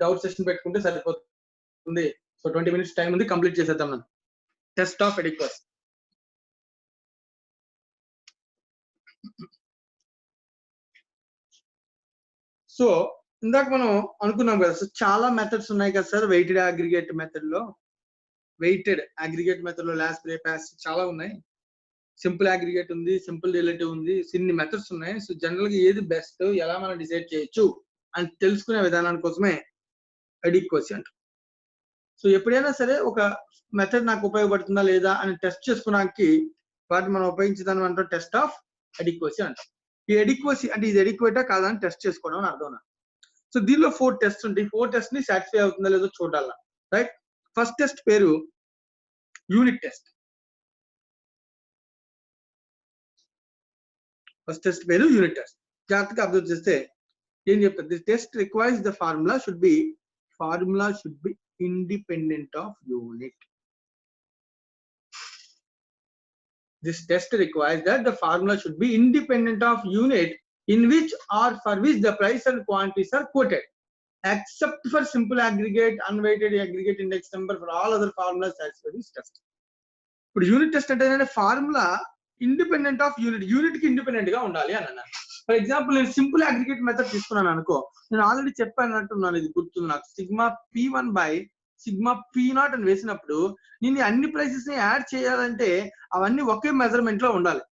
డౌట్ సెషన్ పెట్టుకుంటే సరిపోతుంది. సో 20 minutes టైం ఉంది, కంప్లీట్ చేసేద్దాం మనం. Test of adequacy. సో ఇందాక మనం అనుకున్నాం కదా, సో చాలా మెథడ్స్ ఉన్నాయి కదా సార్ వెయిటెడ్ అగ్రిగేట్ మెథడ్ లో. వెయిటెడ్ అగ్రిగేట్ మెథడ్ లో లాస్ ప్రే పాస్ చాలా ఉన్నాయి. సింపుల్ అగ్రిగేట్ ఉంది, సింపుల్ రిలేటివ్ ఉంది, ఇన్ని మెథడ్స్ ఉన్నాయి. సో జనరల్ గా ఏది బెస్ట్, ఎలా మనం డిసైడ్ చేయొచ్చు అని తెలుసుకునే విధానాని కోసమే అడిక్వసీ అంటారు. సో ఎప్పుడైనా సరే ఒక మెథడ్ నాకు ఉపయోగపడుతుందా లేదా అని టెస్ట్ చేసుకోవడానికి వాటిని మనం ఉపయోగించదాన్ని అంటాం టెస్ట్ ఆఫ్ అడిక్వసీ అంటాం. ఈ అడిక్వసీ అంటే ఇది అడిక్వేటా కాదా అని టెస్ట్ చేసుకోవడం అని అర్థం. సో దీనిలో 4 టెస్ట్ ఉంటాయి. 4 టెస్ట్ ని సాటిస్ఫై అవుతుందా లేదో చూడాలా. రైట్, ఫస్ట్ టెస్ట్ పేరు యూనిట్ టెస్ట్. ఫస్ట్ టెస్ట్ పేరు యూనిట్ టెస్ట్. జాగ్రత్తగా అబ్జర్వ్ చేస్తే ఏం చెప్తారు? This test requires the formula should be independent of unit. This test requires that the formula should be independent of unit in which or for which the price and quantities are quoted, except for simple aggregate, unweighted aggregate index number. For all other formulas satisfy this test. But unit test అంటే formula independent of unit, unit కి independent గా ఉండాలి అని అన్నారు. For example నేను simple aggregate method తీసుకున్నాను అనుకో, నేను ఆల్రెడీ చెప్పాను అంటున్నాను, ఇది గుర్తుంది నాకు. Sigma P1 by sigma P0 అని వేసినప్పుడు నేను అన్ని ప్రైసెస్ ని యాడ్ చేయాలంటే అవన్నీ ఒకే మెజర్మెంట్ లో ఉండాలి.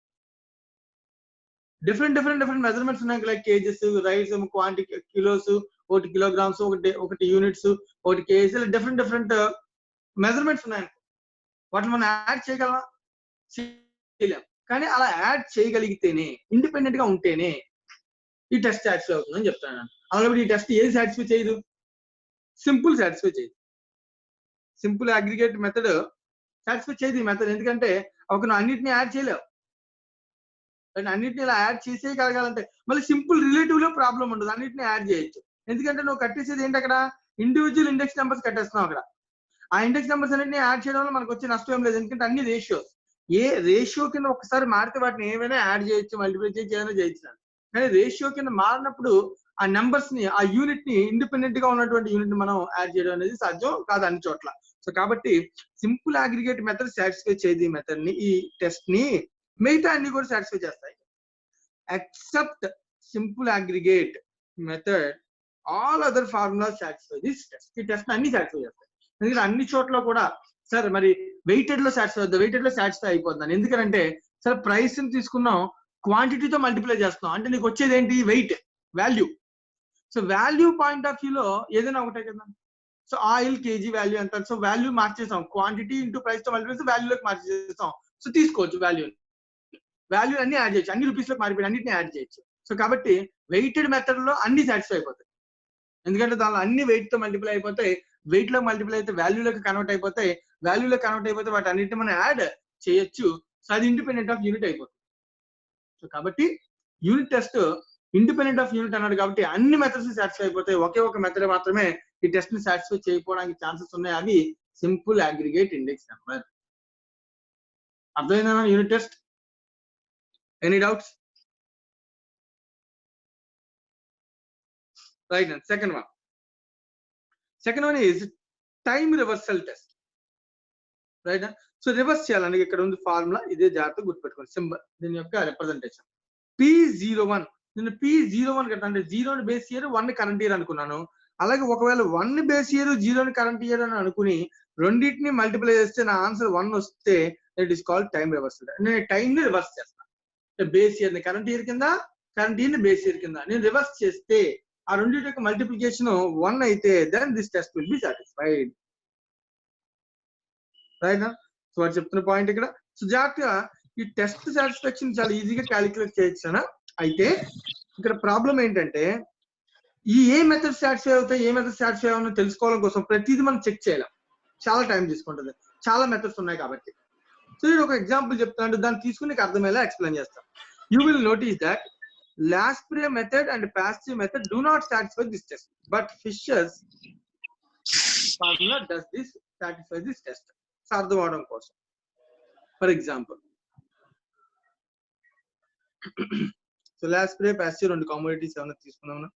డిఫరెంట్ మెజర్మెంట్స్ ఉన్నాయి, like kgs, rights, quantity, kilos, ఒకటి కిలోగ్రామ్స్, ఒకటి యూనిట్స్, ఒకటి కేజీస్, డిఫరెంట్ మెజర్మెంట్స్ ఉన్నాయి. వాటిని మనం యాడ్ చేయగలమా? చేయలేం. కానీ అలా యాడ్ చేయగలిగితేనే, ఇండిపెండెంట్ గా ఉంటేనే ఈ టెస్ట్ సాటిస్ఫై అవుతుందని చెప్తాను. అలాగే ఈ టెస్ట్ ఏది సాటిస్ఫై చేయదు? సింపుల్ సాటిస్ఫై చేయదు. సింపుల్ అగ్రిగేట్ మెథడ్ సాటిస్ఫై చేయదు ఈ మెథడ్. ఎందుకంటే ఒక అన్నిటిని యాడ్ చేయలేవు. అన్నిటిని ఇలా యాడ్ చేసేయగలగాలంటే మళ్ళీ సింపుల్ రిలేటివ్ లో ప్రాబ్లం ఉండదు, అన్నిటిని యాడ్ చేయొచ్చు. ఎందుకంటే నువ్వు కట్టేసేది ఏంటి, అక్కడ ఇండివిజువల్ ఇండెక్స్ నెంబర్స్ కట్టేస్తున్నావు. అక్కడ ఆ ఇండెక్స్ నెంబర్స్ అన్నింటినీ యాడ్ చేయడం వల్ల మనకు వచ్చే నష్టం ఏం లేదు. ఎందుకంటే అన్ని రేషియోస్, ఏ రేషియో కింద ఒకసారి మారితే వాటిని ఏమైనా యాడ్ చేయొచ్చు, మల్టిప్లై చేయొచ్చు, ఏదైనా చేయొచ్చు. కానీ రేషియో కింద మారినప్పుడు ఆ నెంబర్స్ ని, ఆ యూనిట్ ని, ఇండిపెండెంట్ గా ఉన్నటువంటి యూనిట్ ని మనం యాడ్ చేయడం అనేది సాధ్యం కాదు అన్ని చోట్ల. సో కాబట్టి సింపుల్ అగ్రిగేట్ మెథడ్ సాటిస్ఫై చేయదు ఈ మెథడ్ ని, ఈ టెస్ట్ ని. మిగతా అన్ని కూడా సాటిస్ఫై చేస్తాయి. Except simple aggregate method, all other formulas satisfy this test. ఈ టెస్ట్ అన్ని సాటిస్ఫై చేస్తాయి. ఎందుకంటే అన్ని చోట్ల కూడా సార్ మరి వెయిటెడ్ లో సాటిస్ఫై అవుతుంది, వెయిటెడ్ లో సాటిస్ఫై అయిపోతుంది. ఎందుకంటే సార్ ప్రైస్ ని తీసుకున్నాం, క్వాంటిటీతో మల్టిప్లై చేస్తున్నాం, అంటే నీకు వచ్చేది ఏంటి? Weight, value. So value point of వ్యూలో ఏదైనా ఒకటే కదా. సో ఆయిల్ కేజీ వాల్యూ ఎంత, సో వాల్యూ మార్చేసాం, క్వాంటిటీ ఇంటూ ప్రైస్ తో మల్టిప్లై చేసి వాల్యూలోకి మార్చేస్తాం. సో తీసుకోవచ్చు వాల్యూ అన్ని యాడ్ చేయొచ్చు, అన్ని రూపీస్ లోకి మారిపోయి అన్నిటిని యాడ్ చేయొచ్చు. సో కాబట్టి వెయిటెడ్ మెథడ్ లో అన్ని సాటిస్ఫై అయిపోతాయి. ఎందుకంటే దానిలో అన్ని వెయిట్ తో మల్టిప్లై అయిపోతాయి, వెయిట్ లో మల్టిప్లై అయితే వాల్యూలోకి కన్వర్ట్ అయిపోతాయి, వాల్యూలో కన్వర్ట్ అయిపోతే వాటి అన్నిటిని మనం యాడ్ చేయొచ్చు. సో అది ఇండిపెండెంట్ ఆఫ్ యూనిట్ అయిపోతుంది. సో కాబట్టి unit test independent of unit అన్నాడు కాబట్టి అన్ని మెథడ్స్ సాటిస్ఫై అయిపోతాయి. ఒకే ఒక మెథడ్ మాత్రమే ఈ టెస్ట్ ని సాటిస్ఫై చేయకపోవడానికి ఛాన్సెస్ ఉన్నాయి. అది సింపుల్ అగ్రిగేట్ ఇండెక్స్ నెంబర్. అర్థమైందా unit test? Any doubts? Right. Second one is time reversal test. Right. So reverse చేయాలండి. ఇక్కడ ఉంది ఫార్ములా, ఇదే జాగ్రత్త గుర్తుపెట్టుకోండి. సింబల్ దీని యొక్క రిప్రజెంటేషన్ P01. నేను P01 కట్ట అంటే 0 బేస్ ఇయర్, 1 కరెంట్ ఇయర్ అనుకున్నాను. అలాగే ఒకవేళ 1 బేస్ ఇయర్, 0 కరెంట్ ఇయర్ అని అనుకుని రెండింటిని మల్టిప్లై చేస్తే నా ఆన్సర్ 1 వస్తే it is called time reversal. నేను టైం ని రివర్స్ చేస్తాను. బేస్ ఇయర్ ని కరెంట్ ఇయర్ కింద, కరెంట్ ఇయర్ ని బేస్ ఇయర్ కింద నేను రివర్స్ చేస్తే ఆ రెండింటి యొక్క మల్టిప్లికేషన్ 1 అయితే then this test will be satisfied. Right నా? సో వాడు చెప్తున్న పాయింట్ ఇక్కడ. సో జాగ్రత్తగా ఈ టెస్ట్ సాటిస్ఫాక్షన్ చాలా ఈజీగా క్యాలిక్యులేట్ చేయొచ్చు. అయితే ఇక్కడ ప్రాబ్లం ఏంటంటే ఏ మెథడ్ సాటిస్ఫై అవుతాయి, ఏ మెథడ్ సాటిస్ఫై అవునో తెలుసుకోవడం కోసం ప్రతిదీ మనం చెక్ చేయలేం, చాలా టైం తీసుకుంటుంది, చాలా మెథడ్స్ ఉన్నాయి కాబట్టి. సో నేను ఒక ఎగ్జాంపుల్ చెప్తాను, దాన్ని తీసుకుని నీకు అర్థమయ్యేలా ఎక్స్ప్లెయిన్ చేస్తాను. You will notice that Laspre method and passive method do not satisfy this test, but Fisher's formula does this satisfy this test. అర్థమవడం కోసం for example so Laspre passive రెండు కామోడిటీస్ ఏమైనా తీసుకుందాం.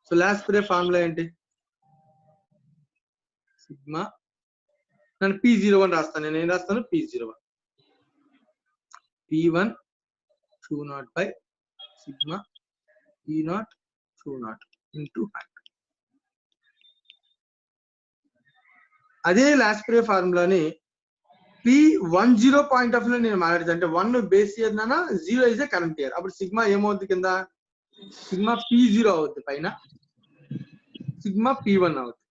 సో Laspre ఫార్ములా ఏంటి? Sigma, నేను P01 రాస్తాను. నేను ఏం రాస్తాను? P01 P1 Q0 by sigma P0 Q0 into 100. అదే Laspre ఫార్ములాని P10 పాయింట్ ఆఫ్ లో నేను మాట్లాడితే, అంటే 1 బేస్ ఇయర్ నానా, 0 ఇస్ ఏ కరెంట్ ఇయర్. అప్పుడు సిగ్మా ఏమవుతుంది? కింద సిగ్మా P0 అవుతుంది, పైన సిగ్మా P1 అవుతుంది.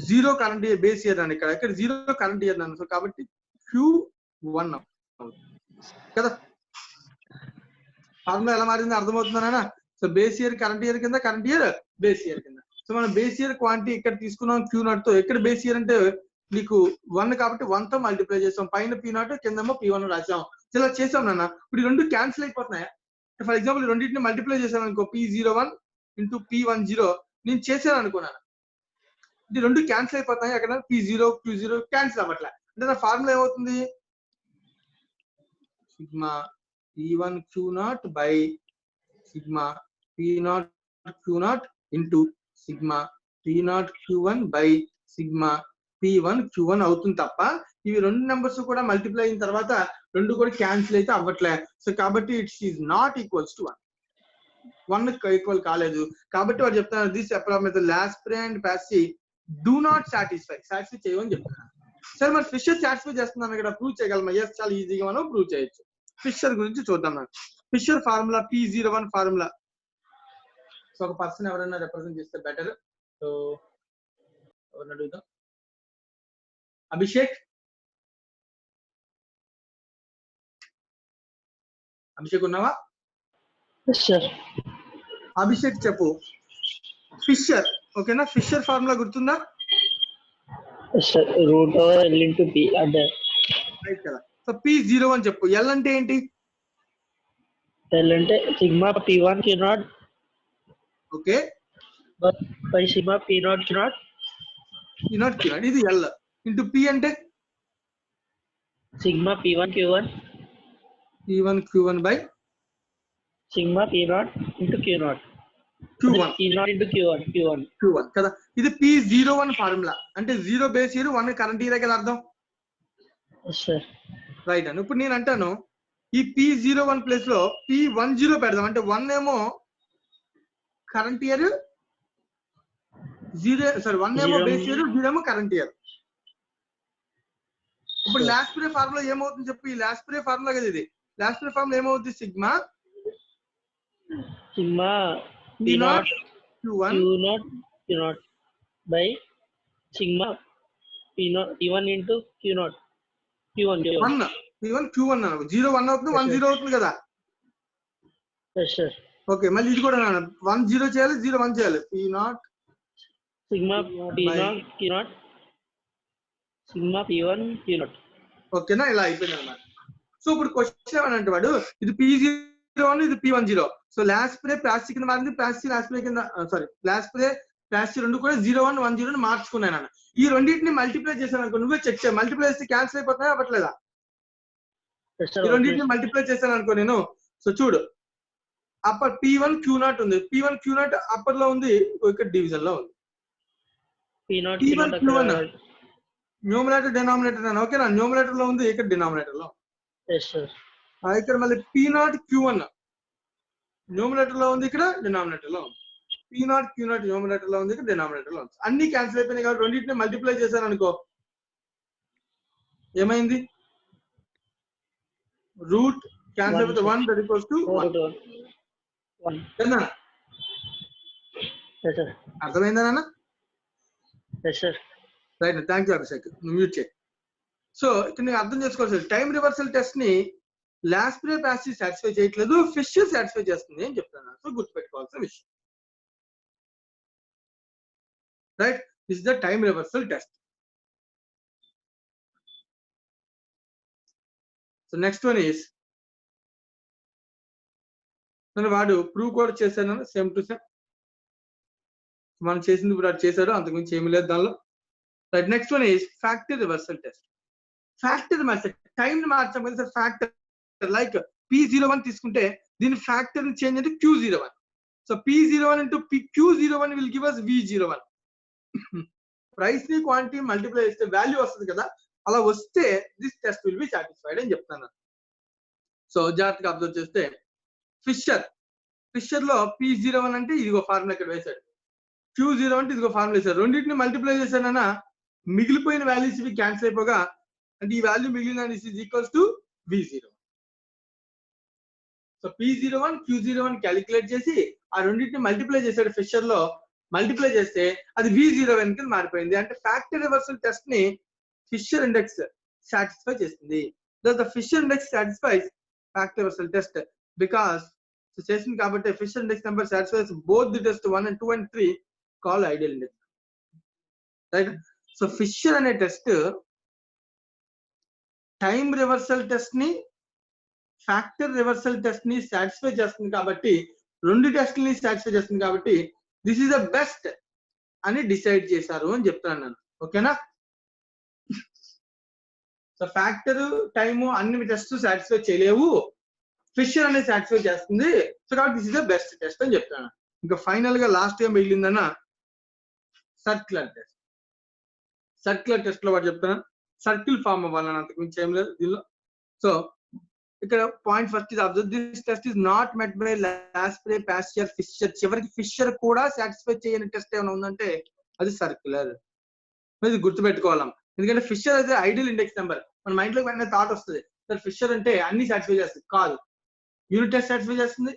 0 కరెంట్ ఇయర్ బేస్ ఇయర్ అని, ఇక్కడ 0 కరెంట్ ఇయర్ నాన్న. సో కాబట్టి Q1 అవుతుంది కదా. ఫార్ములా ఎలా మారింది అర్థమవుతుందనా? So base year current year కింద, కరెంట్ ఇయర్ బేస్ ఇయర్ కింద. సో మనం బేస్ ఇయర్ క్వాంటిటీ ఇక్కడ తీసుకున్నాం Q0 తో. ఇక్కడ బేస్ ఇయర్ అంటే నీకు 1 కాబట్టి 1 తో మల్టిప్లై చేసాం, పైన P0 కిందేమో P1 రాసాం. ఇలా చేసాం నాన్న. ఇప్పుడు ఈ రెండు క్యాన్సిల్ అయిపోతున్నాయా? ఫర్ ఎగ్జాంపుల్ రెండింటిని మల్టిప్లై చేశాను అనుకో, P01 ఇంటూ P10 నేను చేశాను అనుకున్నాను, ఇది రెండు క్యాన్సిల్ అయిపోతాయి. అక్కడ P0 Q0 క్యాన్సిల్ అవ్వట్లే. అంటే నా ఫార్ములా ఏమవుతుంది? Sigma P1 Q0 by sigma P0 Q0 into sigma P0 Q1 by sigma P1 Q1 అవుతుంది తప్ప ఇవి రెండు నెంబర్స్ కూడా మల్టిప్లై అయిన తర్వాత రెండు కూడా క్యాన్సిల్ అయితే అవ్వట్లే. సో కాబట్టి it's is not equals to 1 equal కాలేదు. కాబట్టి వాడు చెప్తున్నారు this approximate method Laspre and passive do not satisfy చేయమని చెప్తున్నారు. సరే మరి ఫిషర్ సాటిస్ఫై చేస్తున్నాను, ఇక్కడ ప్రూవ్ చేయగలమా? ఎస్, చాలా ఈజీగా మనం ప్రూవ్ చేయొచ్చు. ఫిషర్ గురించి చూద్దాం మనం. Fisher formula P01 formula. So ఒక పర్సన్ ఎవరైనా రిప్రజెంట్ చేస్తే బెటర్. సో ఎవరిని అడుగుదాం? అభిషేక్ ఉన్నావా? అభిషేక్ చెప్పు. ఫిషర్ ఓకేనా? ఫిషర్ ఫార్ములా గుర్తుందా? √L/P అంటే రైట్ కదా. సో P01 చెప్పు. L అంటే ఏంటి? L అంటే sigma P1 Q0 okay, by sigma P0 Q0 ఇది L ఇంటూ P అంటే sigma P1 Q1 by sigma P0 into Q0 P0 into Q1 కదా. ఇది P01 ఫార్ములా. అంటే 0 బేస్ ఇయర్ 1 కరెంట్ ఇయర్ కదా అర్థం. రైట్ అని ఇప్పుడు నేను అంటాను ఈ P01 ప్లేస్ లో P10 పెడదాం. అంటే 1 ఏమో కరెంట్ ఇయర్, 1 ఏమో బేస్ ఇయర్, 0 ఏమో కరెంట్ ఇయర్. ఇప్పుడు లాస్ప్రే ఫార్ములా ఏమవుతుంది చెప్పు. ఈ లాస్ప్రే ఫార్ములా కదా ఇది. లాస్ప్రే ఫార్ములా ఏమవుతుంది? Sigma P0 Q1 by sigma P1 into Q1 P1 Q1 అన్న 0 1 అవుతుంది, 1 0 అవుతుంది కదా. ఓకే, మళ్ళీ ఇది కూడా 1 0 చేయాలి, 0 1 చేయాలి. P0 sigma P0 Q0 sigma P1 Q0. ఓకేనా? ఇలా అయిపోయింది అన్నమాట. సో ఇప్పుడు క్వశ్చన్ ఏమనంటే వాడు ఇది P01 ఇది P10. సో లాస్ప్రే ప్లాస్టిక్ కింద మారింది, ప్లాస్టిక్ లాస్ప్రే కింద లాస్ప్రే ప్లాస్టిక్ రెండు కూడా 01 10 మార్చుకున్నాను. ఈ రెండింటిని మల్టిప్లై చేశాను అనుకో, నువ్వే చెక్ చేయి. మల్టిప్లై చేస్తే క్యాన్సిల్ అయిపోతున్నాయా అవ్వట్లేదా? ఈ రెండింటిని మల్టిప్లై చేశాను అనుకో నేను. సో చూడు, అప్పర్ P1 Q0 ఉంది. P1 Q0 అప్పర్ లో ఉంది, ఇక్కడ డివిజన్ లో ఉంది. P1 Q1 న్యూమరేటర్ డినామినేటర్ అని. ఓకేనా? న్యూమరేటర్ లో ఉంది, ఇక్కడ డినామినేటర్ లో. ఇక్కడ మళ్ళీ P0 Q1 న్యూమరేటర్ లో ఉంది, ఇక్కడ డినామినేటర్ లో ఉంది. P0 Q0 న్యూమరేటర్ లో ఉంది, ఇక్కడ డినామినేటర్ లో ఉంది. అన్ని క్యాన్సిల్ అయిపోయినాయి కాబట్టి రెండింటిని మల్టిప్లై చేశాను అనుకో, ఏమైంది? రూట్ క్యాన్సిల్ అయిపోతే 1 దట్ ఈక్వల్స్ టు 1. అర్థమైందా నాన్న? Right, thank you Abhishek. Mute చేయి. సో ఇక్కడ నీకు అర్థం చేసుకోవాల్సింది, టైం రివర్సల్ టెస్ట్ ని లాస్ప్రే ప్యాసివ్ సాటిస్ఫై చేయట్లేదు, ఫిషర్ సాటిస్ఫై చేస్తుంది అని చెప్తాను. సో గుర్తుపెట్టుకోవాల్సిన విషయం. Right, this is the time reversal test. So next one is, వాడు ప్రూవ్ కూడా చేశాను సేమ్ టు సేమ్. మనం చేసింది ఇప్పుడు అది చేశాడు, అంతకుమించి ఏమీ లేదు దానిలో. Right, next one is factor reversal test. Factor మార్చాలి, టైం ని మార్చాం కదా సార్. ఫ్యాక్టర్ లైక్ P01 తీసుకుంటే దీని ఫ్యాక్టర్ ని చేంజ్ అంటే Q01. So P01 into Q01 will give us V01. Price ని క్వాంటిటీ మల్టిప్లై చేస్తే వాల్యూ వస్తుంది కదా, అలా వస్తే this test will be satisfied అని చెప్తాను. సో జాగ్రత్తగా అబ్జర్వ్ చేస్తే ఫిషర్ లో P01 అంటే ఇదిగో ఫార్ములా ఇక్కడ వేశాడు, Q0 అంటే ఇదిగో ఫార్ములా వేశాడు. రెండింటిని మల్టిప్లై చేశానన్నా మిగిలిపోయిన వాల్యూస్ ఇవి క్యాన్సిల్ అయిపోగా, అంటే ఈ వాల్యూ మిగిలిన is equals to V01. So P01 Q01 calculate చేసి ఆ రెండింటిని మల్టిప్లై చేశాడు. ఫిషర్ లో మల్టిప్లై చేస్తే అది V01 కింద మారిపోయింది. అంటే ఫ్యాక్టర్ రివర్సల్ టెస్ట్ ని ఫిషర్ ఇండెక్స్ సాటిస్ఫై చేస్తుంది. The Fisher index satisfies factor reversal test because చేసింది కాబట్టి Fisher index number satisfies both the test 1 and 2 and 3 call ideal index. Right, so Fisher అనే టెస్ట్ టైం రివర్సల్ టెస్ట్ ని factor reversal test ని satisfy చేస్తుంది కాబట్టి, రెండు టెస్ట్ని satisfy చేస్తుంది కాబట్టి దిస్ ఈస్ ద బెస్ట్ అని డిసైడ్ చేశారు అని చెప్తాను నేను. ఓకేనా? సో ఫ్యాక్టర్ టైము అన్ని టెస్ట్ సాటిస్ఫై చేయలేవు, ఫిషర్ అనేది సాటిస్ఫై చేస్తుంది. సో కాబట్టి this is the best test అని చెప్తాను. ఇంకా ఫైనల్ గా లాస్ట్ ఏం మిగిలిందన్న సర్క్యులర్ టెస్ట్. సర్క్యులర్ టెస్ట్ లో వాడు చెప్తాను సర్కిల్ ఫామ్ అవ్వాలని, అంతకు మించి ఏం లేదు దీనిలో. సో ఇక్కడ పాయింట్ ఫస్ట్ ఇది observe, this test is not met by Laspeyres Paasche Fisher. చివరికి ఫిషర్ కూడా సాటిస్ఫై చేయని టెస్ట్ ఏమైనా ఉందంటే అది సర్క్యులర్. ఇది గుర్తుపెట్టుకోవాలి, ఎందుకంటే ఫిషర్ అయితే ఐడియల్ ఇండెక్స్ నెంబర్. మన మైండ్ లో వెంటనే థాట్ వస్తుంది, సార్ ఫిషర్ అంటే అన్ని సాటిస్ఫై చేస్తుంది కాదు. యూనిట్ టెస్ట్ సాటిస్ఫై చేస్తుంది,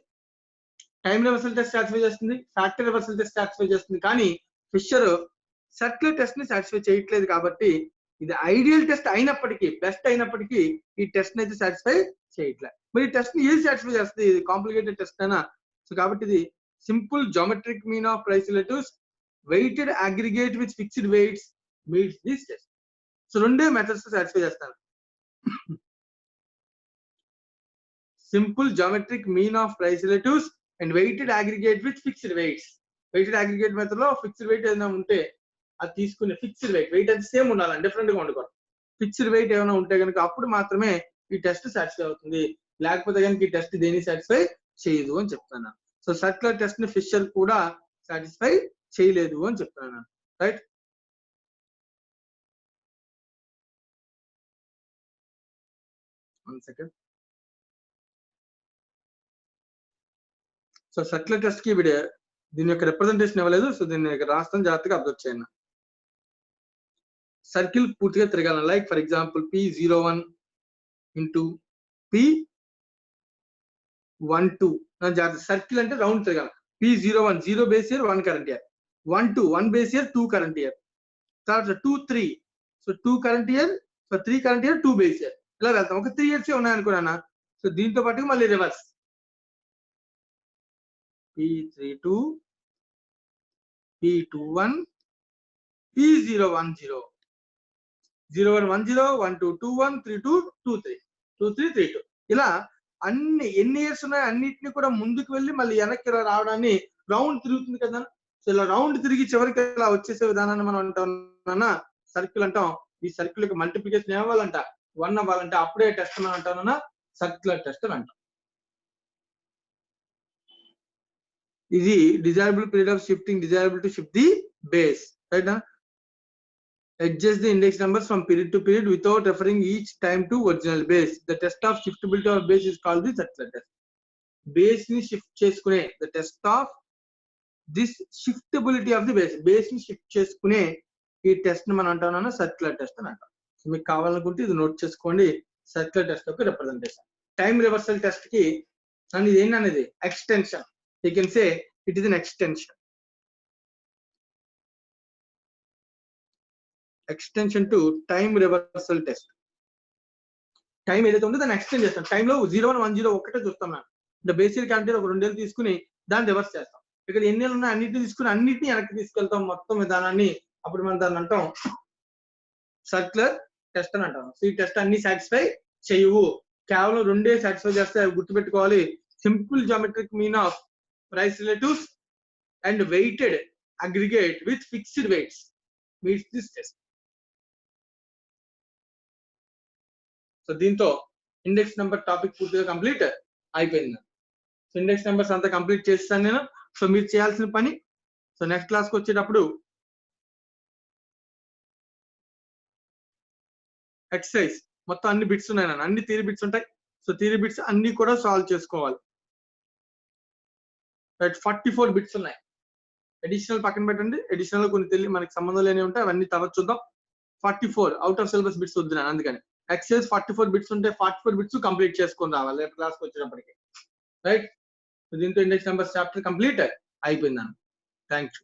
టైం రివర్సల్ టెస్ట్ సాటిస్ఫై చేస్తుంది, ఫ్యాక్టర్ రివర్సల్ టెస్ట్ సాటిస్ఫై చేస్తుంది, కానీ ఫిషర్ సర్క్యులర్ టెస్ట్ ని సాటిస్ఫై చేయట్లేదు. కాబట్టి ఇది ఐడియల్ టెస్ట్ అయినప్పటికీ, బెస్ట్ అయినప్పటికీ ఈ టెస్ట్ ని అయితే సాటిస్ఫై చేయట్లేదు. మరి ఈ టెస్ట్ ని ఏది సాటిస్ఫై చేస్తుంది? ఇది కాంప్లికేటెడ్ టెస్ట్ అయినా. సో కాబట్టి ఇది simple geometric mean of price relatives weighted aggregate with fixed weights meets this test. So రెండే మెథడ్స్ సాటిస్ఫై చేస్తాను. Simple geometric mean of price relatives and weighted aggregate with fixed weights. Weighted aggregate method లో fixed weight ఏదైనా ఉంటే అది తీసుకునే fixed weight, weight అది same ఉండాలని different గా ఉండకూడదు. ఫిక్స్డ్ వెయిట్ ఏమైనా ఉంటే కనుక అప్పుడు మాత్రమే ఈ టెస్ట్ సాటిస్ఫై అవుతుంది, లేకపోతే కనుక ఈ టెస్ట్ దేని సాటిస్ఫై చేయదు అని చెప్తున్నాను. సో సర్క్యులర్ టెస్ట్ ని ఫిషర్ కూడా సాటిస్ఫై చేయలేదు అని చెప్తున్నాను. Right, one second. So circular test కి దీని యొక్క రిప్రజెంటేషన్ ఇవ్వలేదు. సో దీన్ని రాస్తాను, జాగ్రత్తగా అబ్జర్వ్ చేయండి. సర్కిల్ పూర్తిగా తిరగాలి. Like for example P01 into P12. జాగ్రత్త, సర్కిల్ అంటే రౌండ్ తిరగాలి. P01 0 base year 1 current year, 12 1 base year 2 current year, తర్వాత 2 3 so 2 current year, so 3 current year 2 base year, ఇలా వెళ్తాం. ఒక 3 ఇయర్స్ ఉన్నాయనుకున్నా. సో దీంతో పాటు మళ్ళీ రివర్స్ P32 P21 P010 0110 12 21 32 23 23 32 ఇలా అన్ని ఎన్ని ఇయర్స్ ఉన్నాయి అన్నిటిని కూడా ముందుకు వెళ్ళి మళ్ళీ వెనక్కి రావడాన్ని రౌండ్ తిరుగుతుంది కదా. సో ఇలా రౌండ్ తిరిగి చివరికి ఇలా వచ్చేసే విధానాన్ని మనం అంటాం సర్కిల్ అంటాం. ఈ సర్కిల్ యొక్క మల్టిప్లికేషన్ ఏమవ్వాలంట 1 అవ్వాలంటే అప్పుడే టెస్ట్ అని అంటానన్నా సర్క్యులర్ టెస్ట్ అని అంటాం. ఇది desirable period of shifting, desirable to shift the base, right. Adjust the index numbers from period to period without referring each time to original base. The test of shiftability of base is called the circular test. Base ni shift cheskune, the test of this shiftability of the base. Base ni shift cheskune ee test ni మనం అంటామన్నా circular test అని అంటాం. So మీకు కావాలనుకుంటే ఇది note చేసుకోండి. circular test యొక్క representation. Time reversal test కి ఇది ఏంటనేది extension. You can say it is an extension. Extension to time reversal test. Time ఏదైతే ఉందో దాన్ని ఎక్స్టెండ్ చేస్తాం. టైంలో 0110 ఒక్కటే చూస్తాం మనం. అంటే బేసిక్ క్యారెక్టర్ ఒక 2 ఏళ్ళు తీసుకుని దాన్ని రివర్స్ చేస్తాం. ఇక్కడ ఎన్ని ఏళ్ళు ఉన్నాయి అన్నిటిని తీసుకుని అన్నిటిని వెనక్కి తీసుకెళ్తాం మొత్తం విధానాన్ని. అప్పుడు మనం దాన్ని అంటాం సర్క్యులర్ టెస్ట్ అని అంటాం. సో ఈ టెస్ట్ అన్ని సాటిస్ఫై చేయవు, కేవలం 2 సాటిస్ఫై చేస్తే అవి గుర్తుపెట్టుకోవాలి. Simple geometric mean of price relatives and weighted aggregate with fixed weights meets this test. So దీంతో ఇండెక్స్ నెంబర్ టాపిక్ పూర్తిగా కంప్లీట్ అయిపోయింది. సో ఇండెక్స్ నెంబర్స్ అంతా కంప్లీట్ చేస్తాను నేను. సో మీరు చేయాల్సిన పని, సో నెక్స్ట్ క్లాస్కి వచ్చేటప్పుడు ఎక్సర్సైజ్ మొత్తం అన్ని బిట్స్ ఉన్నాయి నాన్న, అన్ని థియరీ బిట్స్ ఉంటాయి. సో థియరీ బిట్స్ అన్ని కూడా సాల్వ్ చేసుకోవాలి. 44 బిట్స్ ఉన్నాయి. అడిషనల్ పక్కన పెట్టండి, అడిషనల్ కొన్ని మనకి సంబంధం లేని ఉంటాయి, అవన్నీ తర్వాత చూద్దాం. 44 అవుట్ ఆఫ్ సిలబస్ బిట్స్ వద్దు నేను, అందుకని ఎక్సైజ్ 44 బిట్స్ ఉంటే 44 బిట్స్ కంప్లీట్ చేసుకొని రావాలి రేపు క్లాస్కి వచ్చేటప్పటికి, రైట్. దీంతో ఇండెక్స్ నెంబర్స్ చాప్టర్ కంప్లీట్ అయిపోయింది. Thank you.